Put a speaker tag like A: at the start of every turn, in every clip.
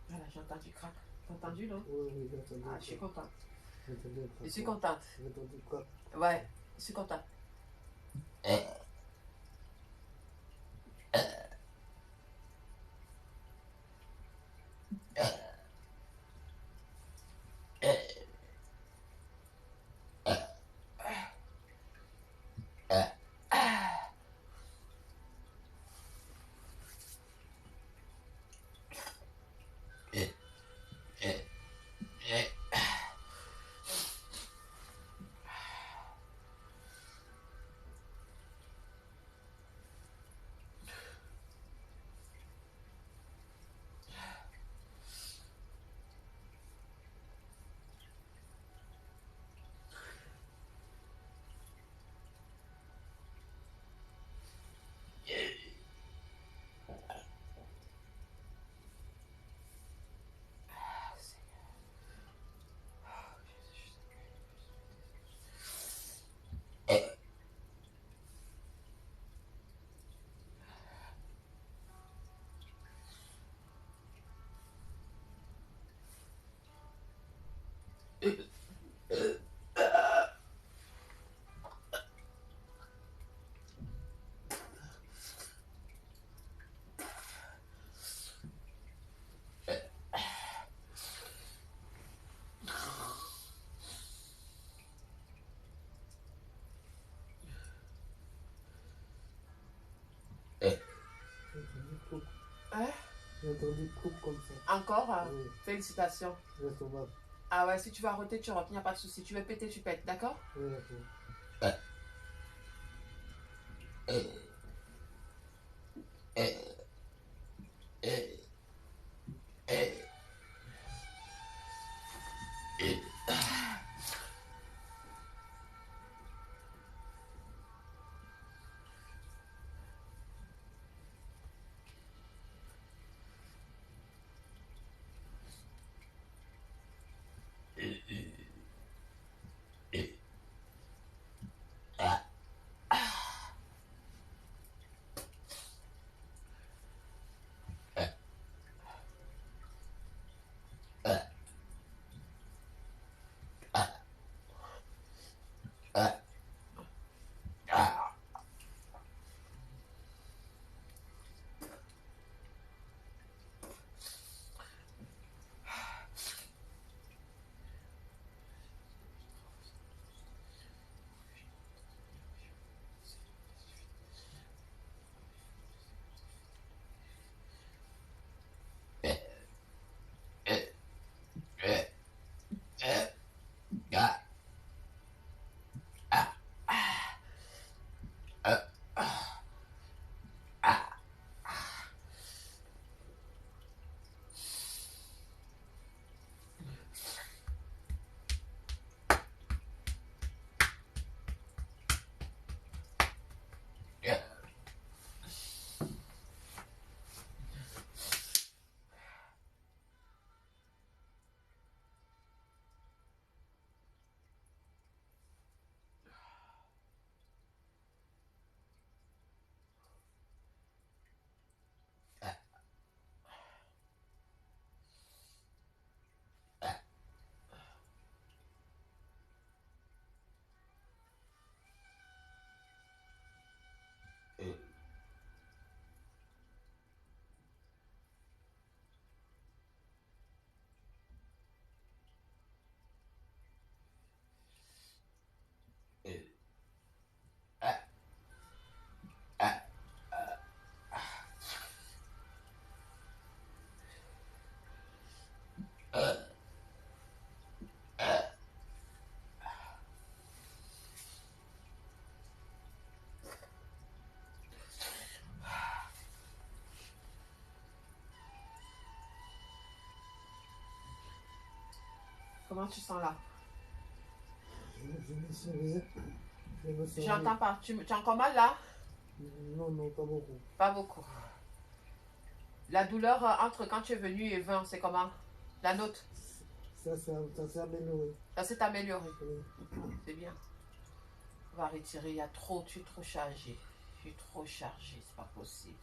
A: Voilà, j'ai entendu crack. T'as entendu, non?
B: Oui, j'ai entendu.
A: Ah, je suis contente.
B: J'ai entendu un crack.
A: Je suis contente.
B: J'ai entendu crack.
A: Ouais, je suis contente.
B: J'ai entendu croup.
A: Hein?
B: J'ai entendu croup comme ça.
A: Encore?
B: Oui.
A: Félicitations.
B: L'estomac.
A: Ah ouais, si tu vas arrêter, tu rentres, il n'y a pas de souci. Tu veux péter, tu pètes, d'accord?
B: Oui, d'accord.
A: Comment tu sens là?
B: Je me sens bien. Je me sens
A: J'entends
B: bien.
A: pas. Tu as encore mal là?
B: Non, non, pas beaucoup.
A: Pas beaucoup. La douleur entre quand tu es venu et 20, c'est comment? La note?
B: Ça s'est amélioré.
A: Ça s'est amélioré.
B: Oui.
A: C'est bien. On va retirer. Il y a trop, tu es trop chargé. suis trop chargée, c'est pas possible.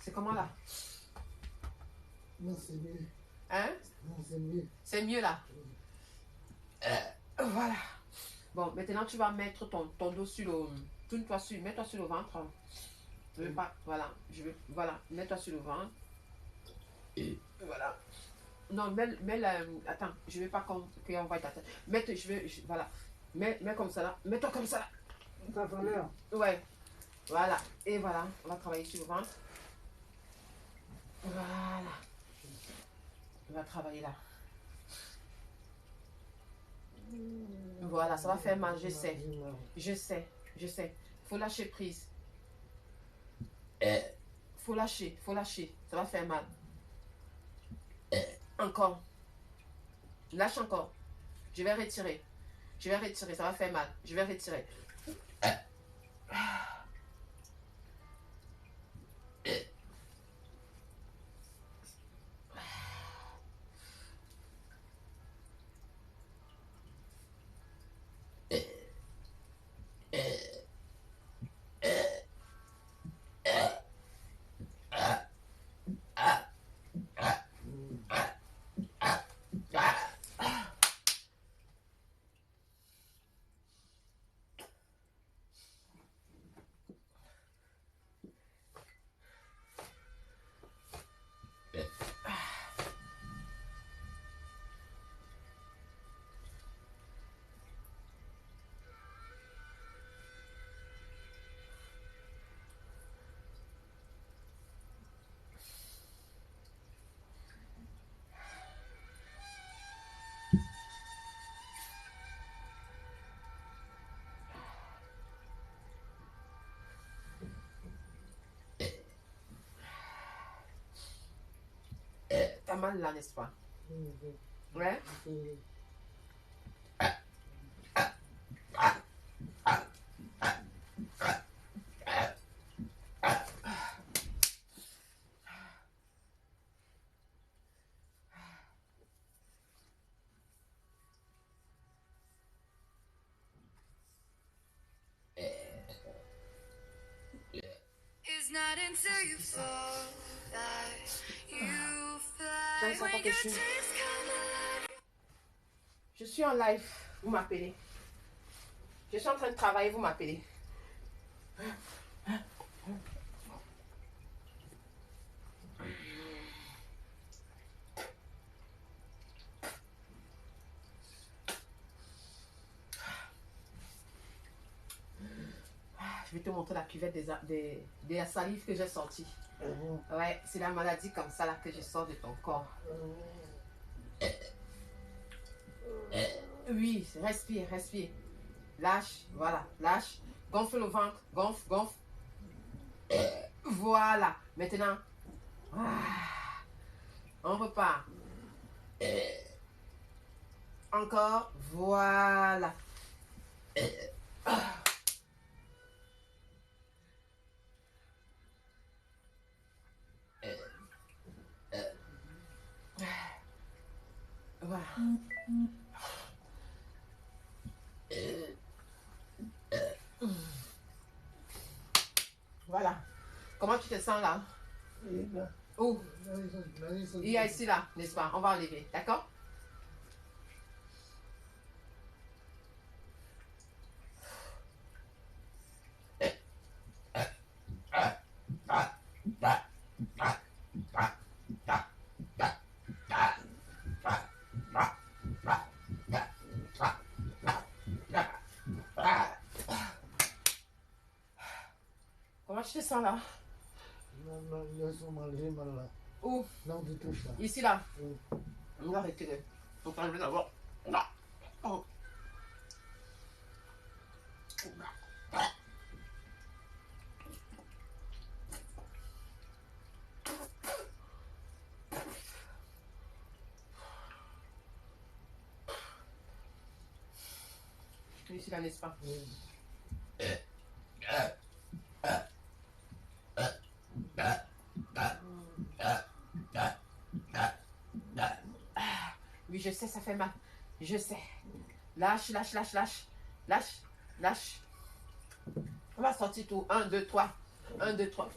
A: C'est comment là?
B: Non, c'est mieux.
A: Hein?
B: Non, c'est mieux.
A: C'est mieux là. Voilà. Bon, maintenant tu vas mettre ton dos sur le... Tourne-toi sur... Mets-toi sur le ventre. Je veux pas... Voilà. Voilà. Mets-toi sur le ventre. Et voilà. Non, mets la... Attends, je veux pas qu'on voie ta tête. Voilà. Mets comme ça là. Mets-toi comme ça là.
B: Ça va l'air.
A: Ouais. Voilà. Et voilà. On va travailler sur le ventre. Voilà. On va travailler là. Voilà, ça va faire mal, je sais. Je sais, je sais. Faut lâcher prise. Faut lâcher, faut lâcher. Ça va faire mal. Encore. Lâche encore. Je vais retirer. Je vais retirer, ça va faire mal. Je vais retirer. mal là, n'est-ce pas?
B: Oui.
A: Ouais.
B: Oui.
A: Not until you fall that you fly. When your dreams come alive. Je suis en live, vous m'appelez. Je suis en train de travailler, vous m'appelez. Je vais te montrer la cuvette des salives que j'ai sorties. Ouais, c'est la maladie comme ça là que je sors de ton corps. Oui, respire, respire. Lâche, voilà, lâche. Gonfle le ventre, gonfle, gonfle. Voilà, maintenant. On repart. Encore, voilà. Voilà. Voilà. Comment tu te sens là? Où? Il y a ici là, n'est-ce pas? On va enlever, d'accord? Comment tu te sens là? Où?
B: Non, du tout ça.
A: Ici là?
B: Oui.
A: On va retirer. Faut enlever d'abord. Oh. Ici là, n'est-ce pas?
B: Oui.
A: Oui, je sais, ça fait mal. Je sais. Lâche, lâche, lâche, lâche. Lâche, lâche. On va sortir tout. 1, 2, 3. 1, 2, 3.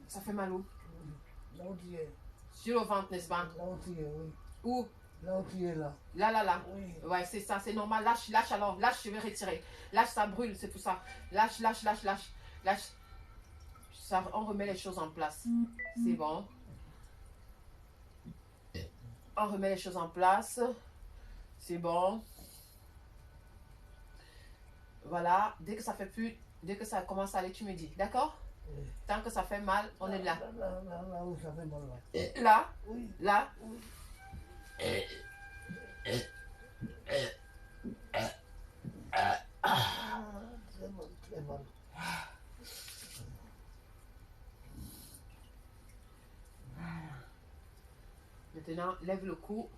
A: Ça fait mal où?
B: Là où tu es.
A: Sur le ventre, n'est-ce pas?
B: Là où tu es, oui.
A: Où?
B: Là où tu es, là.
A: Là.
B: Oui.
A: Ouais, c'est ça, c'est normal. Lâche, lâche alors. Lâche, je vais retirer. Lâche, ça brûle, c'est pour ça. Lâche, lâche, lâche, lâche. Lâche. Ça, on remet les choses en place. C'est bon. On remet les choses en place. C'est bon. Voilà. Dès que ça fait plus, dès que ça commence à aller, tu me dis. D'accord?
B: Oui.
A: Tant que ça fait mal, on est là.
B: Là où ça fait mal, là.
A: Là?
B: Oui.
A: Là?
B: Oui. Très mal, très mal.
A: Maintenant, lève le cou.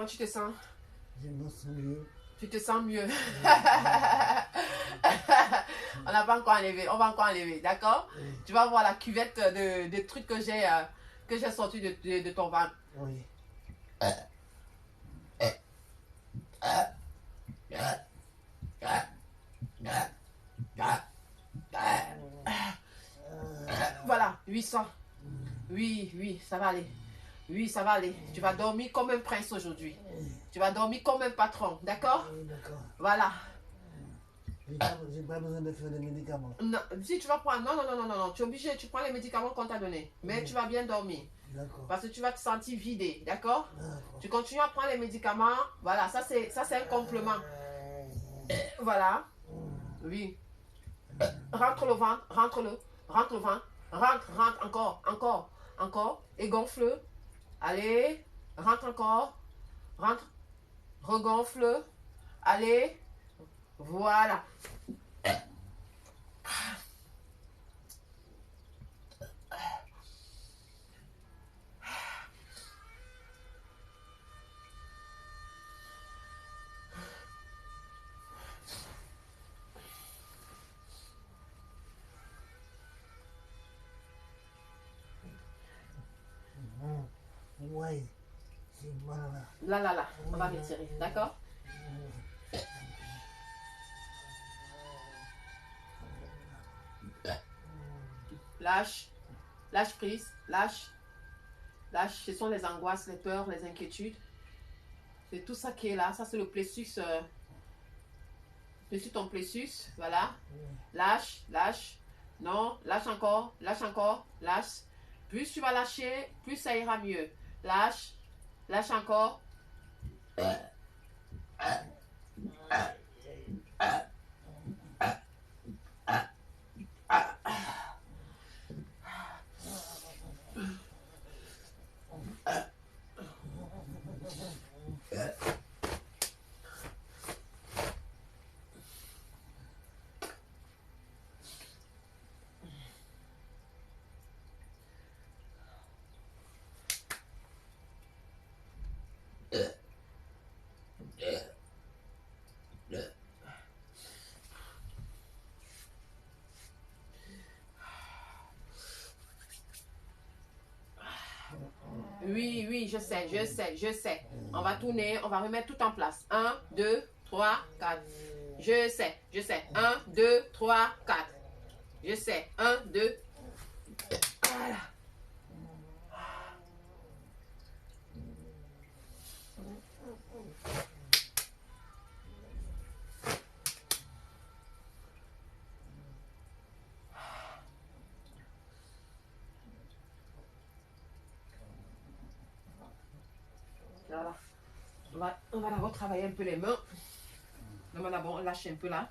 A: Comment tu te sens?
B: Je me sens mieux.
A: Tu te sens mieux. On n'a pas encore enlevé. On va encore enlever. D'accord?
B: Oui.
A: Tu vas voir la cuvette de trucs que j'ai sorti de ton ventre.
B: Oui.
A: Voilà, 800. Oui, oui, ça va aller. Oui, ça va aller. Tu vas dormir comme un prince aujourd'hui. Tu vas dormir comme un patron. D'accord?
B: Oui, d'accord.
A: Voilà.
B: J'ai pas besoin de faire des médicaments.
A: Non, si tu vas prendre... Non, non, non, non, non, non. Tu es obligé. Tu prends les médicaments qu'on t'a donnés. Mais tu vas bien dormir.
B: D'accord.
A: Parce que tu vas te sentir vidé. D'accord?
B: D'accord.
A: Tu continues à prendre les médicaments. Voilà, ça c'est un complément. Voilà. Oui. Rentre le ventre, rentre-le. Rentre le ventre. Rentre, rentre, encore, encore, encore. Et gonfle. Allez. Rentre encore. Rentre. Regonfle. Allez. Voilà.
B: Oui. C'est mal là.
A: Là, là, là. On va retirer. D'accord? Lâche. Lâche prise. Lâche. Lâche. Ce sont les angoisses, les peurs, les inquiétudes. C'est tout ça qui est là. Ça, c'est le plexus. Dessus ton plexus. Voilà. Lâche. Lâche. Non. Lâche encore. Lâche encore. Lâche. Plus tu vas lâcher, plus ça ira mieux. Lâche. Lâche encore. Oui, oui, je sais, je sais, je sais. On va tourner, on va remettre tout en place. 1, 2, 3, 4. Je sais, je sais. 1, 2, 3, 4. Je sais. 1, 2. Voilà. Voilà. On va d'abord travailler un peu les mains. On va d'abord lâcher un peu là.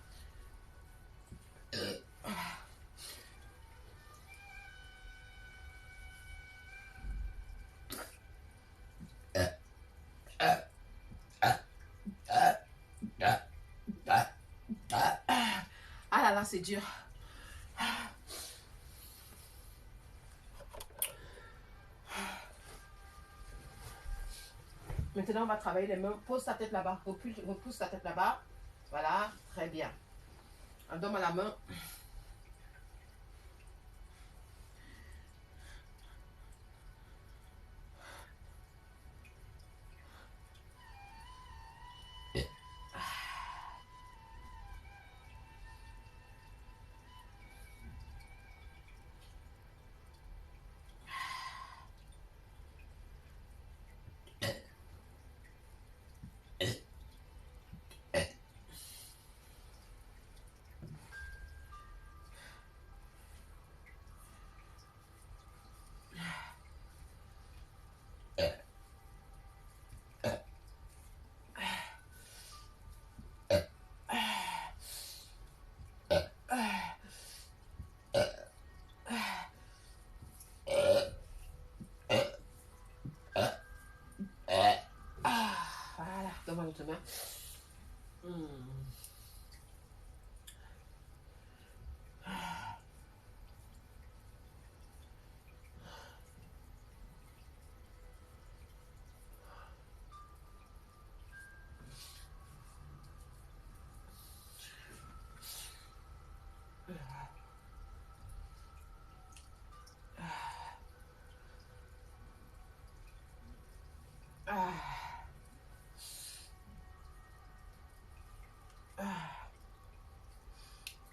A: Ah là là, c'est dur. Maintenant, on va travailler les mains. Pose ta tête là-bas. Repousse ta tête là-bas. Voilà, très bien. Donne-moi la main.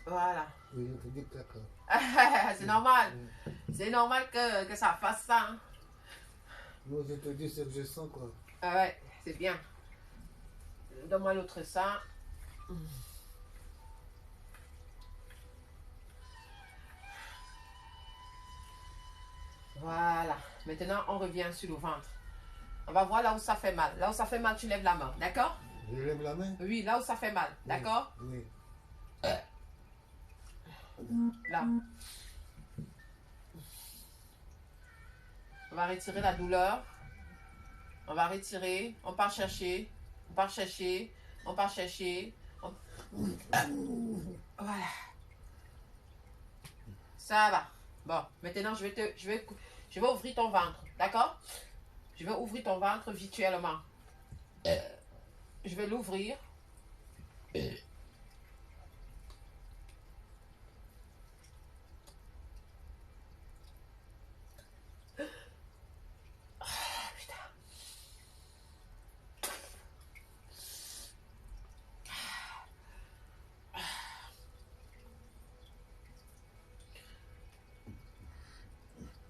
A: Voilà.
B: Oui, je te dis caca.
A: C'est normal. C'est normal que ça fasse ça. Hein.
B: Moi, je te dis ce que je sens, quoi.
A: Ah ouais, c'est bien. Donne-moi l'autre ça. Voilà. Maintenant, on revient sur le ventre. On va voir là où ça fait mal. Là où ça fait mal, tu lèves la main. D'accord?
B: Je lève la main?
A: Oui, là où ça fait mal. D'accord?
B: Oui.
A: Là. On va retirer la douleur. On va retirer. On part chercher. On part chercher. On part chercher. Voilà. Ça va. Bon, maintenant, je vais ouvrir ton ventre. D'accord? Je vais ouvrir ton ventre virtuellement. Je vais l'ouvrir.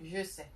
A: Je sais.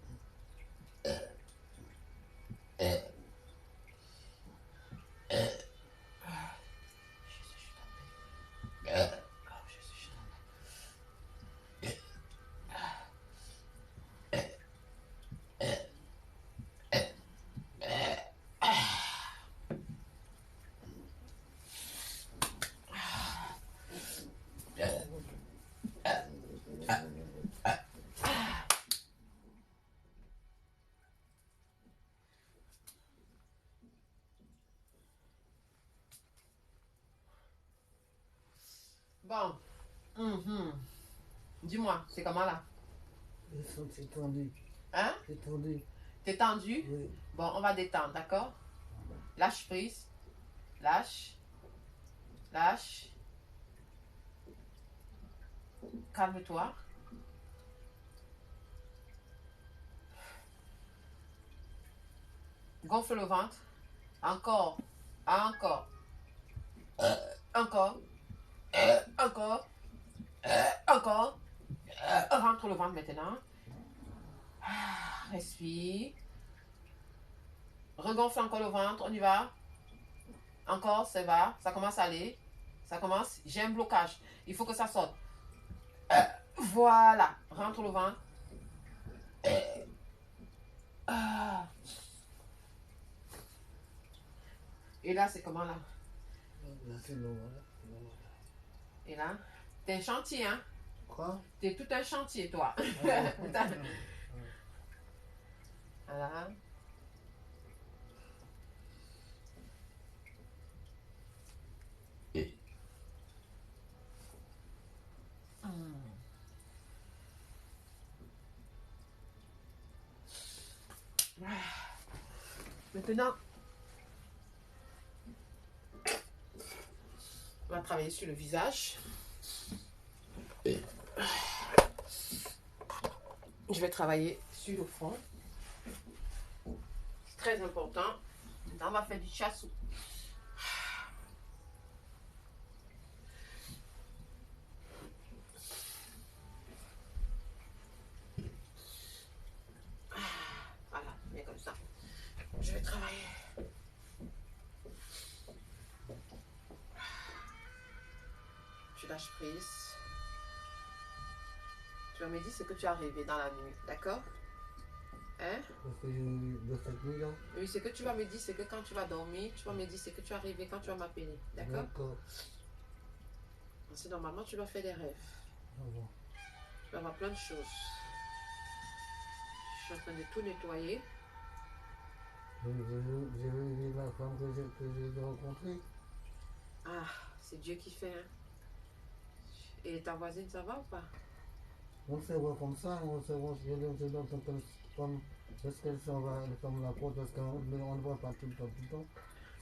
A: Bon. Dis-moi, c'est comment là?
B: C'est tendu.
A: Hein?
B: C'est tendu.
A: T'es tendu?
B: Oui.
A: Bon, on va détendre, d'accord? Lâche prise. Lâche. Lâche. Calme-toi. Gonfle le ventre. Encore. Encore. Encore. Encore. Encore. Rentre le ventre maintenant. Respire. Regonfle encore le ventre. On y va. Encore, ça va. Ça commence à aller. Ça commence. J'ai un blocage. Il faut que ça sorte. Voilà. Rentre le ventre. Et là, c'est comment là?
B: Là, c'est long, hein.
A: Et là, t'es un chantier, hein?
B: Quoi?
A: T'es tout un chantier, toi. Voilà. Maintenant, on va travailler sur le visage. Je vais travailler sur le front. C'est très important. Maintenant, on va faire du chassou. Voilà, bien comme ça. Je vais travailler. Tu lâches prise. Tu vas me dire ce que tu as rêvé dans la nuit, d'accord? Hein?
B: Parce que de cette nuit-là.
A: Oui, ce que tu vas me dire, c'est que quand tu vas dormir, tu vas me dire ce que tu as rêvé quand tu vas m'appeler, d'accord?
B: D'accord.
A: Parce que normalement, tu vas faire des rêves.
B: Ah bon.
A: Tu vas avoir plein de choses. Je suis en train de tout nettoyer.
B: J'ai vu la femme que j'ai rencontrée.
A: Ah, c'est Dieu qui fait, hein? Et ta voisine, ça va ou pas?
B: On se voit comme ça, on se voit, comme est-ce qu'elle s'en va, elle ferme la porte, parce qu'on ne voit pas tout le temps, tout le temps.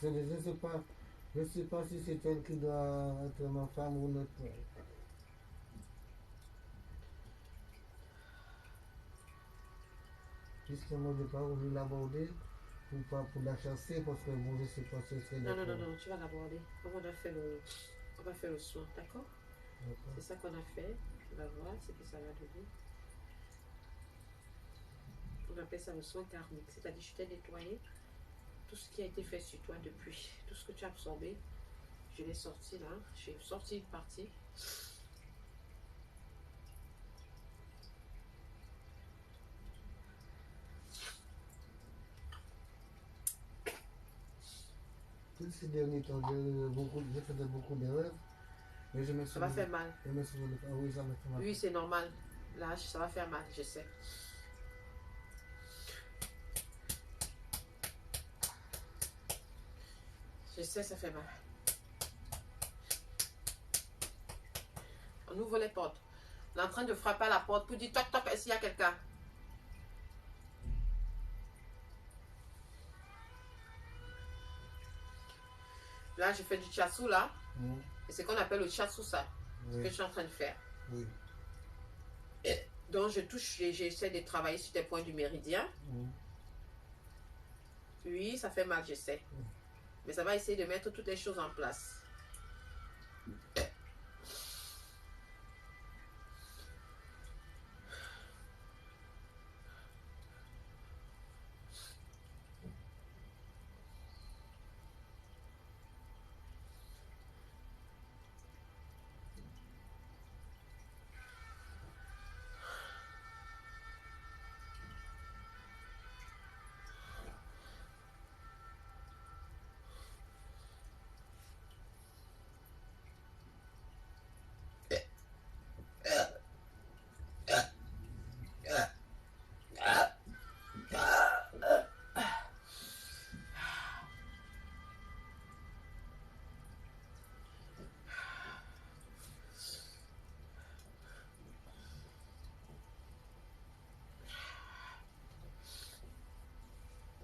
B: Je ne sais pas si c'est elle qui doit être ma femme ou notre. Puisque moi, je n'ai pas voulu l'aborder, pour la chasser parce que bon, je sais pas si c'est
A: Non, non, non, non, tu vas l'aborder. On va faire le soin, d'accord? C'est ça qu'on a fait. On va voir ce que ça va donner. On appelle ça le soin karmique. C'est-à-dire, je t'ai nettoyé tout ce qui a été fait sur toi depuis. Tout ce que tu as absorbé. Je l'ai sorti là. J'ai sorti une partie.
B: Tous ces derniers temps, j'ai fait beaucoup d'erreurs. Mais je me
A: Ça va faire mal.
B: Je me souviens de... Ah oui, ça me fait mal.
A: Oui, c'est normal. Là, ça va faire mal, je sais. Je sais, ça fait mal. On ouvre les portes. On est en train de frapper à la porte pour dire toc toc, est-ce qu'il y a quelqu'un? Là, je fais du chassou là. Et c'est ce qu'on appelle le chassou ça. Ce que je suis en train de faire.
B: Oui.
A: Donc, je touche, j'essaie de travailler sur tes points du méridien. Oui, ça fait mal, je sais. Mais ça va essayer de mettre toutes les choses en place.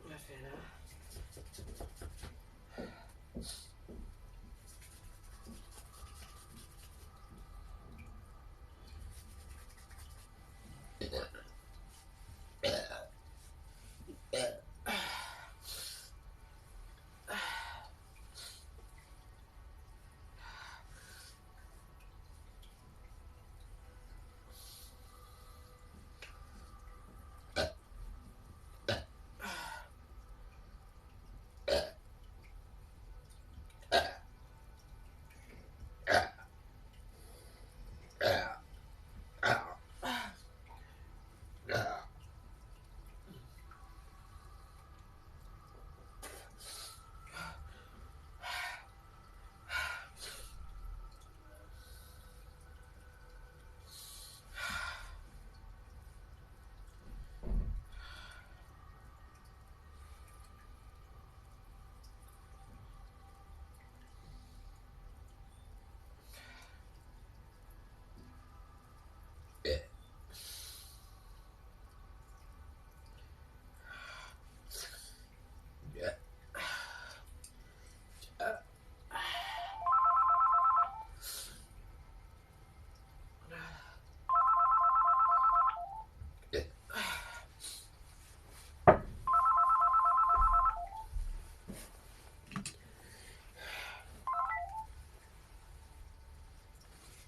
A: On va faire là.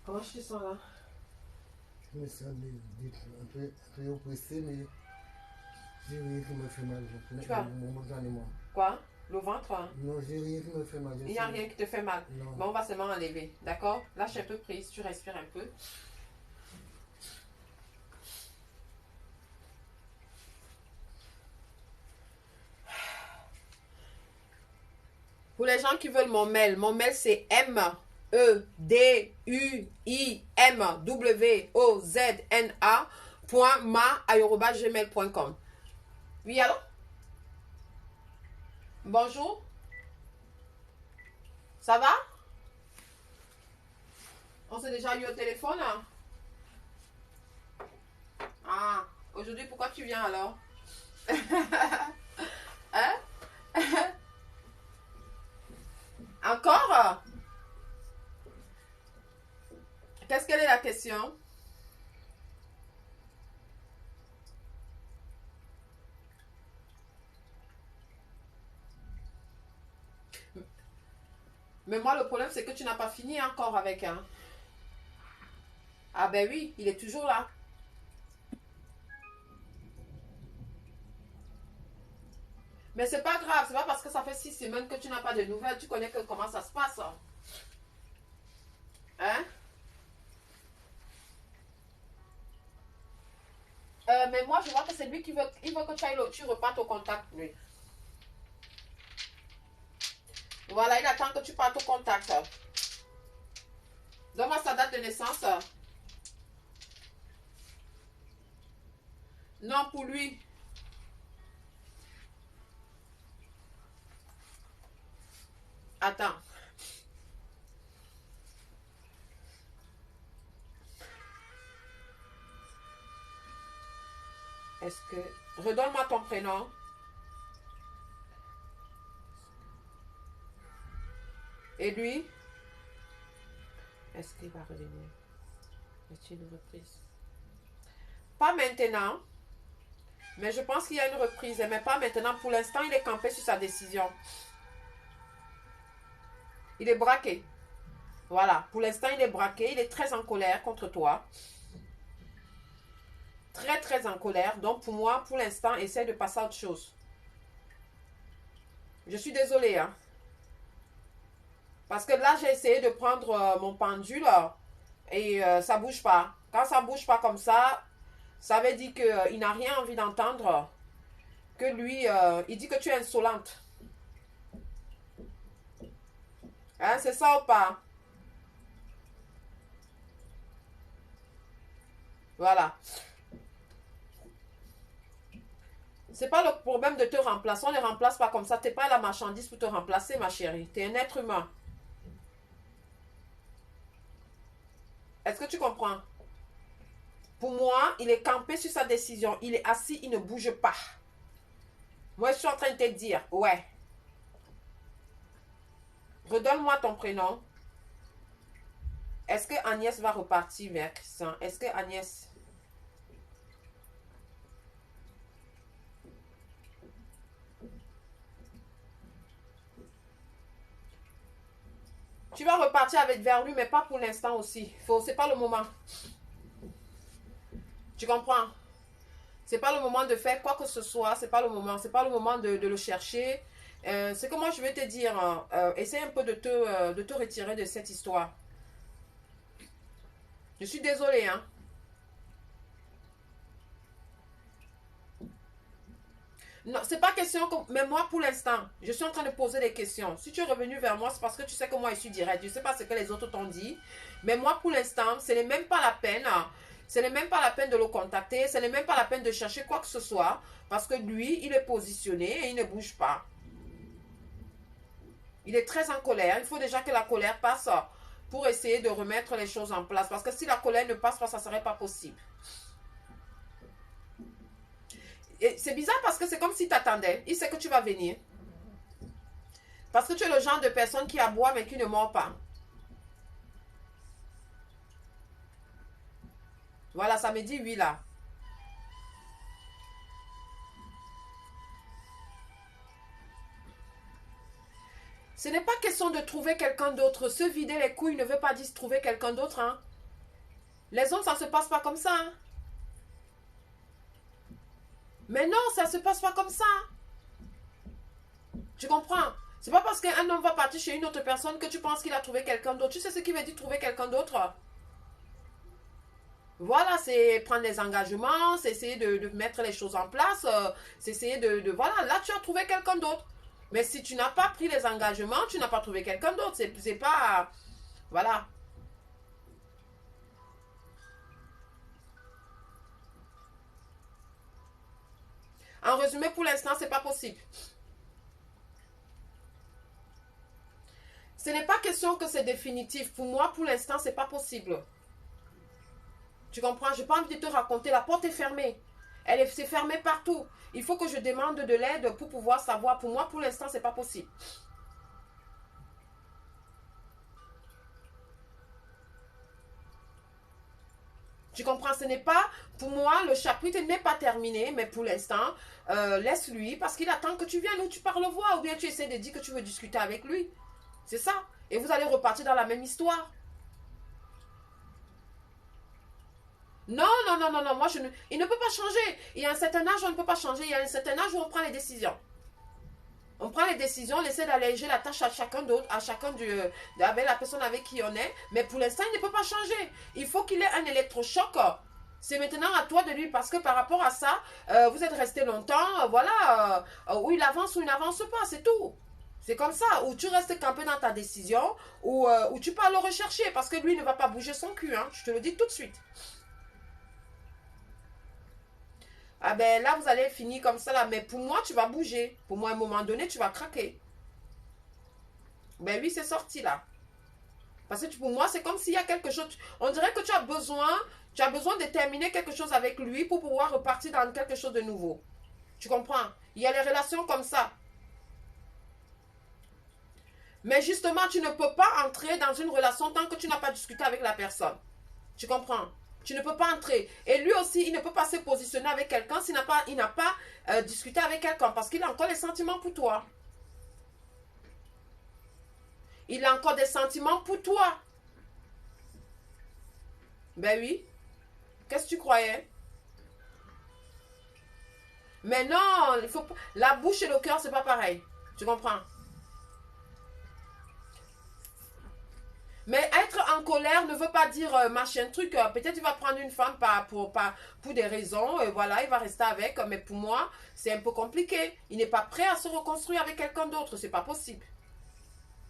A: Comment je te sens là?
B: Je me sens un peu oppressé, mais j'ai rien qui me fait mal.
A: Tu vas?
B: Momentanément.
A: Quoi? Le ventre?
B: Non, j'ai rien qui me fait mal.
A: Il n'y a rien qui te fait mal.
B: Non.
A: Mais on va seulement enlever. D'accord? Lâche un peu prise. Tu respires un peu. Pour les gens qui veulent mon mail c'est MEDUIMWOZNA.ma@gmail.com. Oui, allô? Bonjour? Ça va? On s'est déjà eu au téléphone? Ah, aujourd'hui, pourquoi tu viens alors? Hein? Encore? Quelle est la question? Mais moi, le problème, c'est que tu n'as pas fini encore avec un. Ah ben oui, il est toujours là. Mais c'est pas grave, c'est pas parce que ça fait 6 semaines que tu n'as pas de nouvelles, tu connais que comment ça se passe. Hein? Mais moi, je vois que c'est lui qui veut, il veut que tu repartes au contact, lui. Voilà, il attend que tu partes au contact. Donne-moi sa date de naissance. Non, pour lui. Attends. Est-ce que... Redonne-moi ton prénom. Et lui? Est-ce qu'il va revenir? Est-ce une reprise? Pas maintenant. Mais je pense qu'il y a une reprise. Mais pas maintenant. Pour l'instant, il est campé sur sa décision. Il est braqué. Voilà. Pour l'instant, il est braqué. Il est très en colère contre toi. Très, très en colère. Donc, pour moi, pour l'instant, essaie de passer à autre chose. Je suis désolée, hein. Parce que là, j'ai essayé de prendre mon pendule et ça bouge pas. Quand ça bouge pas comme ça veut dire qu'il n'a rien envie d'entendre. Que lui, il dit que tu es insolente. Hein, c'est ça ou pas? Voilà. C'est pas le problème de te remplacer. On ne remplace pas comme ça. Tu n'es pas la marchandise pour te remplacer, ma chérie. Tu es un être humain. Est-ce que tu comprends? Pour moi, il est campé sur sa décision. Il est assis, il ne bouge pas. Moi, je suis en train de te dire, ouais. Redonne-moi ton prénom. Est-ce que Agnès va repartir vers Christian? Est-ce que Agnès... Tu vas repartir avec vers lui, mais pas pour l'instant aussi. C'est pas le moment. Tu comprends? C'est pas le moment de faire quoi que ce soit. C'est pas le moment. C'est pas le moment de le chercher. C'est que moi, je vais te dire, essaie un peu de te retirer de cette histoire. Je suis désolée, hein. Non, c'est pas question que... Mais moi, pour l'instant, je suis en train de poser des questions. Si tu es revenu vers moi, c'est parce que tu sais que moi, je suis direct. Je ne sais pas ce que les autres t'ont dit. Mais moi, pour l'instant, ce n'est même pas la peine. Ce n'est même pas la peine de le contacter. Ce n'est même pas la peine de chercher quoi que ce soit. Parce que lui, il est positionné et il ne bouge pas. Il est très en colère. Il faut déjà que la colère passe pour essayer de remettre les choses en place. Parce que si la colère ne passe pas, ça ne serait pas possible. Et c'est bizarre parce que c'est comme si tu attendais. Il sait que tu vas venir. Parce que tu es le genre de personne qui aboie mais qui ne mord pas. Voilà, ça me dit oui là. Ce n'est pas question de trouver quelqu'un d'autre. Se vider les couilles ne veut pas dire trouver quelqu'un d'autre. Hein. Les hommes, ça ne se passe pas comme ça. Hein. Mais non, ça ne se passe pas comme ça. Tu comprends? C'est pas parce qu'un homme va partir chez une autre personne que tu penses qu'il a trouvé quelqu'un d'autre. Tu sais ce qui veut dire trouver quelqu'un d'autre? Voilà, c'est prendre des engagements, c'est essayer de mettre les choses en place, c'est essayer de... Voilà, là tu as trouvé quelqu'un d'autre. Mais si tu n'as pas pris les engagements, tu n'as pas trouvé quelqu'un d'autre. C'est pas... Voilà. En résumé, pour l'instant, c'est pas possible. Ce n'est pas question que c'est définitif. Pour moi, pour l'instant, c'est pas possible. Tu comprends? Je n'ai pas envie de te raconter. La porte est fermée. C'est fermé partout. Il faut que je demande de l'aide pour pouvoir savoir. Pour moi, pour l'instant, c'est pas possible. Tu comprends? Ce n'est pas, pour moi, le chapitre n'est pas terminé, mais pour l'instant, laisse-lui parce qu'il attend que tu viennes ou tu pars le voir ou bien tu essaies de dire que tu veux discuter avec lui. C'est ça. Et vous allez repartir dans la même histoire. Non, non, non, non, non, moi je ne... Il ne peut pas changer. Il y a un certain âge où on ne peut pas changer. Il y a un certain âge où on prend les décisions. On prend les décisions, on essaie d'alléger la tâche à chacun d'autre, à chacun avec la personne avec qui on est. Mais pour l'instant, il ne peut pas changer. Il faut qu'il ait un électrochoc. C'est maintenant à toi de lui, parce que par rapport à ça, vous êtes resté longtemps, voilà, où il avance ou il n'avance pas, c'est tout. C'est comme ça, ou tu restes campé dans ta décision, ou tu peux le rechercher, parce que lui ne va pas bouger son cul, hein, je te le dis tout de suite. Ah ben là, vous allez finir comme ça, là, mais pour moi, tu vas bouger. Pour moi, à un moment donné, tu vas craquer. Ben lui, c'est sorti là. Parce que pour moi, c'est comme s'il y a quelque chose, on dirait que tu as besoin de terminer quelque chose avec lui pour pouvoir repartir dans quelque chose de nouveau. Tu comprends? Il y a les relations comme ça. Mais justement, tu ne peux pas entrer dans une relation tant que tu n'as pas discuté avec la personne. Tu comprends? Tu ne peux pas entrer. Et lui aussi, il ne peut pas se positionner avec quelqu'un s'il n'a pas discuté avec quelqu'un parce qu'il a encore des sentiments pour toi. Il a encore des sentiments pour toi. Ben oui. Qu'est-ce que tu croyais? Mais non, il faut... la bouche et le cœur, c'est pas pareil. Tu comprends? Mais être en colère ne veut pas dire machin truc. Peut-être il va prendre une femme pour des raisons. Voilà, il va rester avec. Mais pour moi, c'est un peu compliqué. Il n'est pas prêt à se reconstruire avec quelqu'un d'autre. C'est pas possible.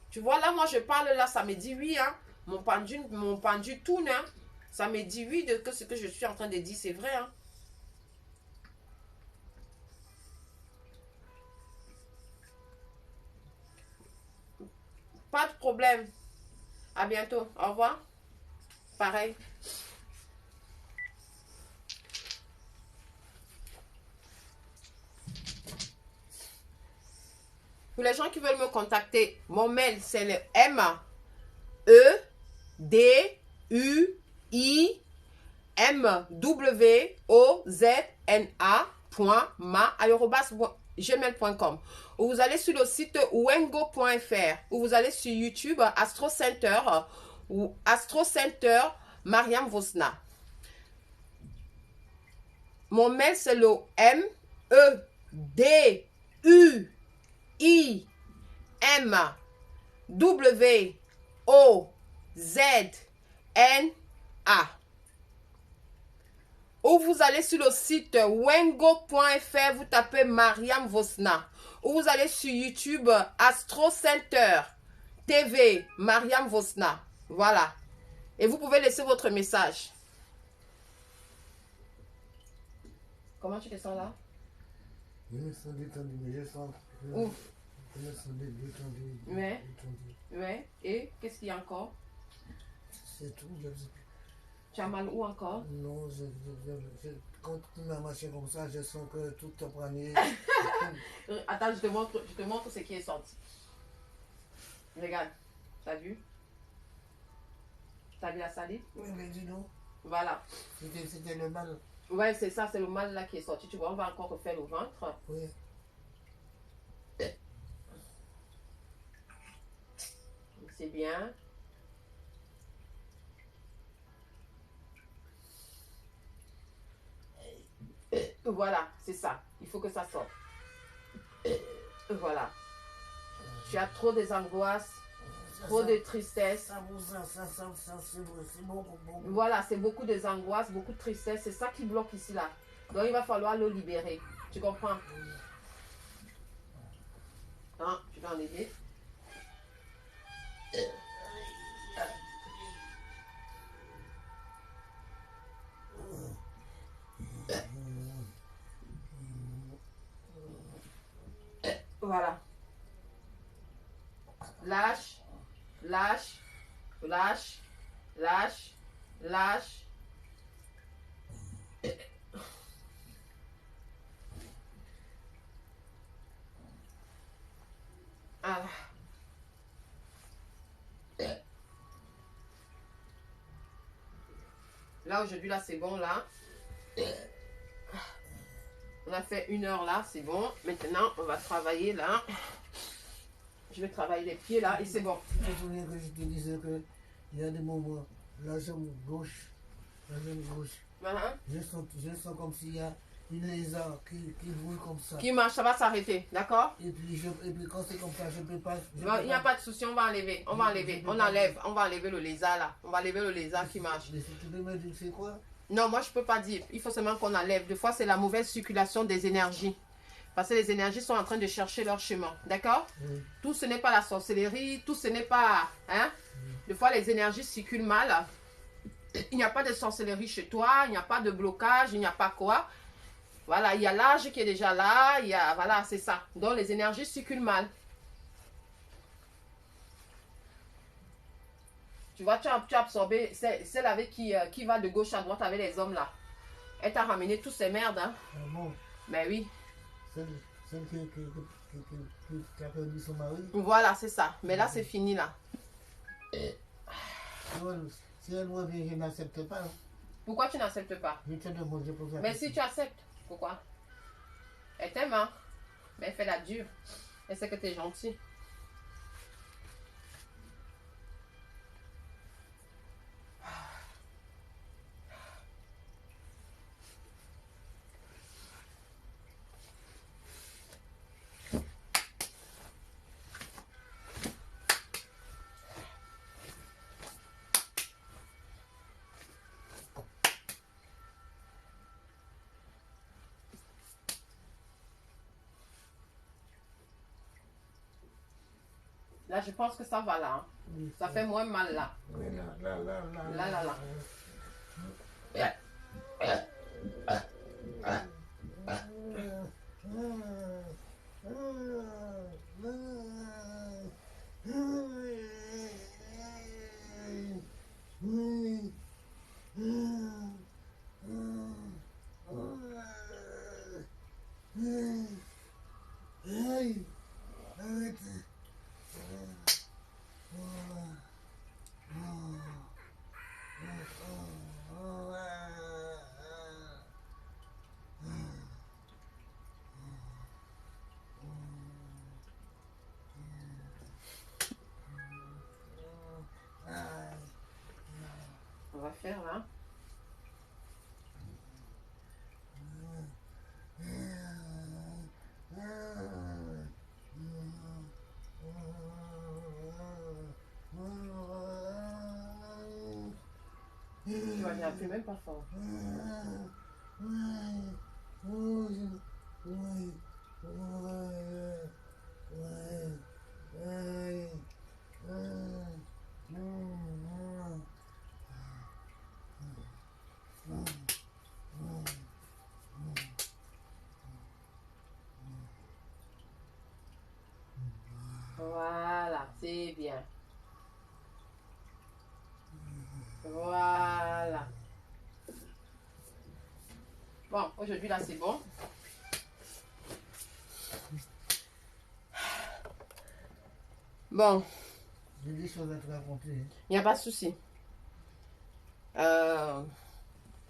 A: Tu vois, là, moi, je parle, là, ça me dit oui. Hein. Mon pendu tourne. Hein. Ça me dit oui de que ce que je suis en train de dire, c'est vrai. Hein. Pas de problème. À bientôt. Au revoir. Pareil. Pour les gens qui veulent me contacter, mon mail, c'est le MEDUIWOZNA.ma@gmail.com. Ou vous allez sur le site wengo.fr ou vous allez sur YouTube Astro Center ou Astro Center Mariam Vosna. Mon mail, c'est le MEDUIWOZNA. Ou vous allez sur le site wengo.fr, vous tapez Mariam Vosna. Ou vous allez sur YouTube Astro Center TV Mariam Vosna. Voilà. Et vous pouvez laisser votre message. Comment tu te sens là?
B: Je me sens détendu, mais je sens...
A: Ouf.
B: Je me sens détendu.
A: Ouais. Ouais. Et qu'est-ce qu'il y a encore?
B: C'est tout.
A: Tu as mal où encore?
B: Non, quand tu m'as marché comme ça, je sens que tout te prenait.
A: Attends, je te montre ce qui est sorti. Regarde. T'as vu? T'as vu la salive?
B: Oui, mais dis donc.
A: Voilà.
B: C'était le mal.
A: Ouais, c'est ça, c'est le mal là qui est sorti. Tu vois, on va encore refaire le ventre.
B: Oui.
A: C'est bien. Voilà, c'est ça. Il faut que ça sorte. Voilà. Tu as trop des angoisses, trop de tristesse.
B: C'est bon.
A: Voilà, c'est beaucoup des angoisses, beaucoup de tristesse. C'est ça qui bloque ici là. Donc il va falloir le libérer. Tu comprends? Hein, tu vas enlever. Voilà. Lâche, lâche, lâche, lâche, lâche. Ah. Là aujourd'hui là c'est bon là. On a fait 1 heure là, c'est bon. Maintenant on va travailler là. Je vais travailler les pieds là et c'est bon.
B: Tu te souviens que je te disais qu'il y a des moments, la jambe gauche, je sens comme s'il y a une lézard qui brûle comme ça.
A: Qui marche, ça va s'arrêter, d'accord?
B: Et puis quand c'est comme ça, je ne peux pas.
A: Il n'y a pas de souci, on va enlever. On va enlever. On enlève. On va enlever le lézard là. On va enlever le lézard qui marche.
B: Mais si tu peux me dire c'est quoi?
A: Non, moi je peux pas dire. Il faut seulement qu'on enlève. Des fois, c'est la mauvaise circulation des énergies. Parce que les énergies sont en train de chercher leur chemin. D'accord?
B: Oui.
A: Tout ce n'est pas la sorcellerie. Tout ce n'est pas... Hein? Des fois, les énergies circulent mal. Il n'y a pas de sorcellerie chez toi. Il n'y a pas de blocage. Il n'y a pas quoi. Voilà, il y a l'âge qui est déjà là. Il y a... Voilà, c'est ça. Donc, les énergies circulent mal. Tu vois, tu as absorbé celle avec qui va de gauche à droite avec les hommes là. Elle t'a ramené toutes ces merdes. Hein?
B: Ah bon?
A: Mais oui.
B: Celle qui a perdu son mari?
A: Voilà, c'est ça. Mais là, c'est fini là.
B: Si elle revient, je n'accepte pas.
A: Pourquoi tu n'acceptes pas?
B: Je te demande, je pose la
A: Mais
B: question.
A: si tu acceptes, pourquoi? Elle t'aime, hein? Mais elle fait la dure. Elle sait que tu es gentil. Là, je pense que ça va là. Hein.
B: Oui,
A: Ça fait moins mal là.
B: oui, là.
A: Là. On va faire là. Tu vas bien plus même pas fort. Voilà, c'est bien. Voilà. Bon, aujourd'hui là c'est bon. Bon.
B: J'ai des choses à te raconter.
A: Il n'y a pas de souci. On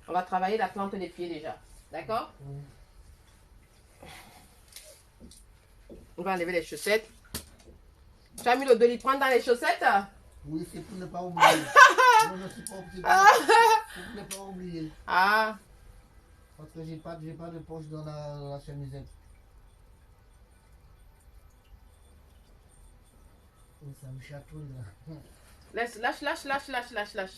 A: va travailler la plante des pieds déjà. D'accord?
B: Oui.
A: On va enlever les chaussettes. Tu as mis le doliprane dans les chaussettes?
B: Oui, c'est pour ne pas oublier. Non, c'est pour ne pas oublier.
A: Ah,
B: Parce que j'ai pas de poche dans la chemisette. Oh, ça me chatouille là.
A: lâche.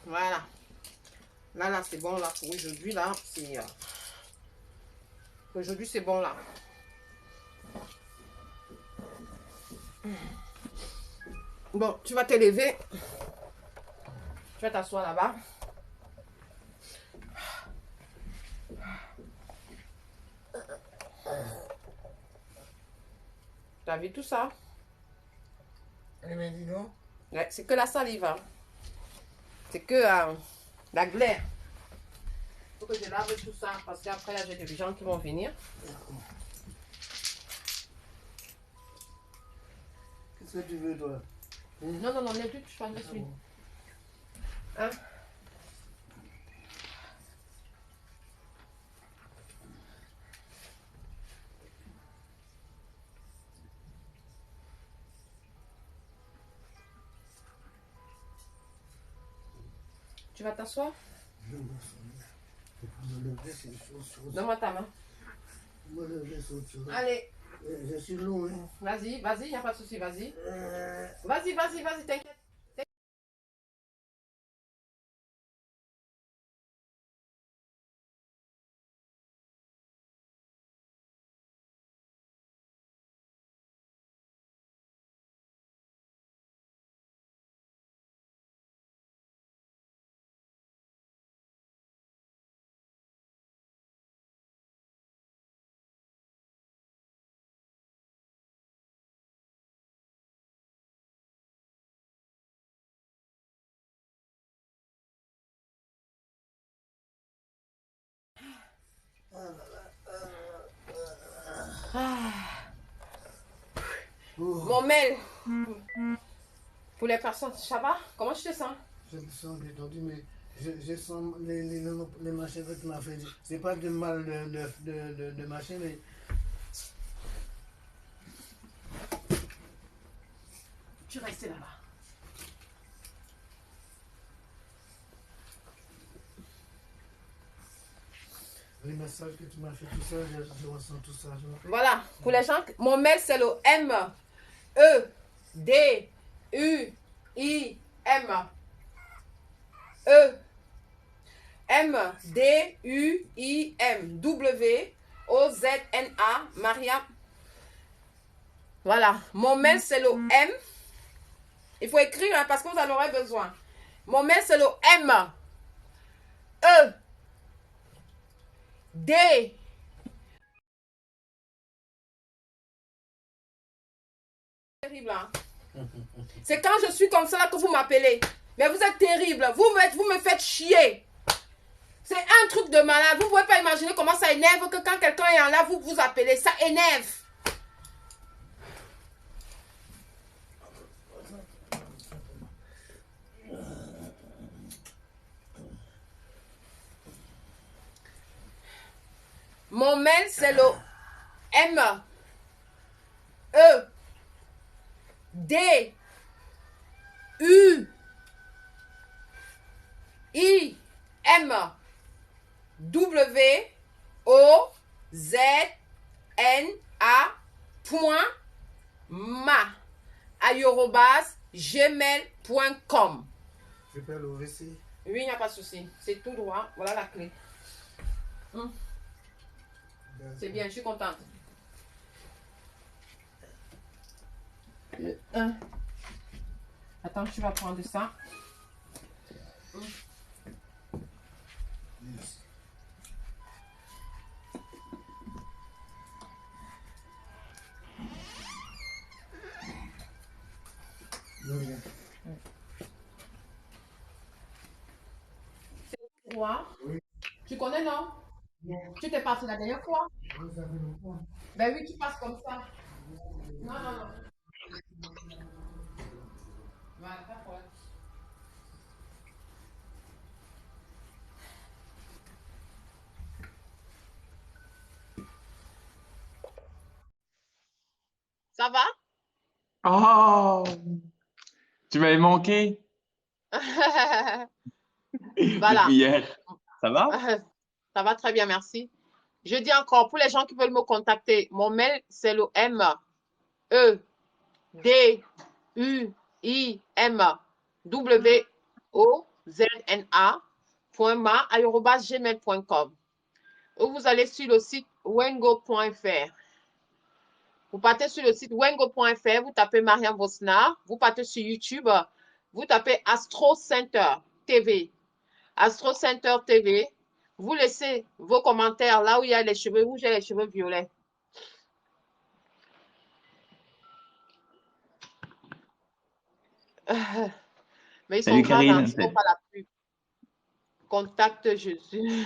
A: Voilà. Là, c'est bon, là, pour aujourd'hui, là. Aujourd'hui, c'est bon, là. Bon, tu vas te lever. Tu vas t'asseoir là-bas. T'as vu tout ça?
B: Eh bien, dis donc.
A: Ouais, c'est que la salive. Hein. C'est que la glaire. que je lave tout ça parce qu'après, là, j'ai des gens qui vont venir.
B: Qu'est-ce que tu veux, toi?
A: Non, non, non, les deux, je prends dessus.
B: bon.
A: Hein? Tu vas t'asseoir?
B: Je me lever, c'est chose.
A: Donne-moi ta main.
B: Me lever, c'est autre chose.
A: Allez,
B: Je suis lourd, hein.
A: vas-y, vas-y, il n'y a pas de souci, vas-y. Vas-y, vas-y, vas-y, t'inquiète. Ah. Bon, Mel, pour les personnes, ça va? Comment tu te sens?
B: Je me sens détendu, mais je sens les machins que tu m'as fait. C'est pas de mal de machin, mais
A: Tu restes là-bas.
B: les massages que tu m'as fait, tout ça, je ressens tout ça.
A: Voilà, pour les gens, mon mail c'est le M E D U I M E M D U I M W O Z N A Maria. Voilà, mon mail c'est le M. Il faut écrire hein, parce que vous en aurez besoin. Mon mail c'est le M E D terrible hein? C'est quand je suis comme ça là que vous m'appelez. Mais vous êtes terrible. Vous me faites chier. C'est un truc de malade. Vous ne pouvez pas imaginer comment ça énerve que quand quelqu'un est en là, vous vous appelez. Ça énerve. Mon mail, c'est le M E D U I M W O Z N A point @gmail.com.
B: Je peux l'ouvrir ici.
A: Oui, il n'y a pas de souci. C'est tout droit. Voilà la clé. C'est bien, je suis contente. Le 1. Attends, tu vas prendre ça.
B: Yes. Oui. Oui.
A: Tu connais, non?
B: Non.
A: Tu t'es passé la dernière fois?
B: Oui, ça fait longtemps.
A: Ben oui, tu passes comme ça. Non, non, non. Voilà, pas de problème. Ça va?
C: Oh, tu m'avais manqué
A: Voilà.
C: depuis hier. Ça va?
A: Ça va très bien, merci. Je dis encore, pour les gens qui veulent me contacter, mon mail, c'est le M E D U I M W O Z N A .ma@gmail.com. Ou vous allez sur le site wengo.fr. Vous partez sur le site wengo.fr, vous tapez Mariam Vosna, vous partez sur YouTube, vous tapez Astro Center TV. Astro Center TV. Vous laissez vos commentaires là où il y a les cheveux rouges et les cheveux violets. Mais ils sont
C: Salut
A: graves, hein,
C: Karine.
A: ils ne font pas la pub. Contacte Jésus.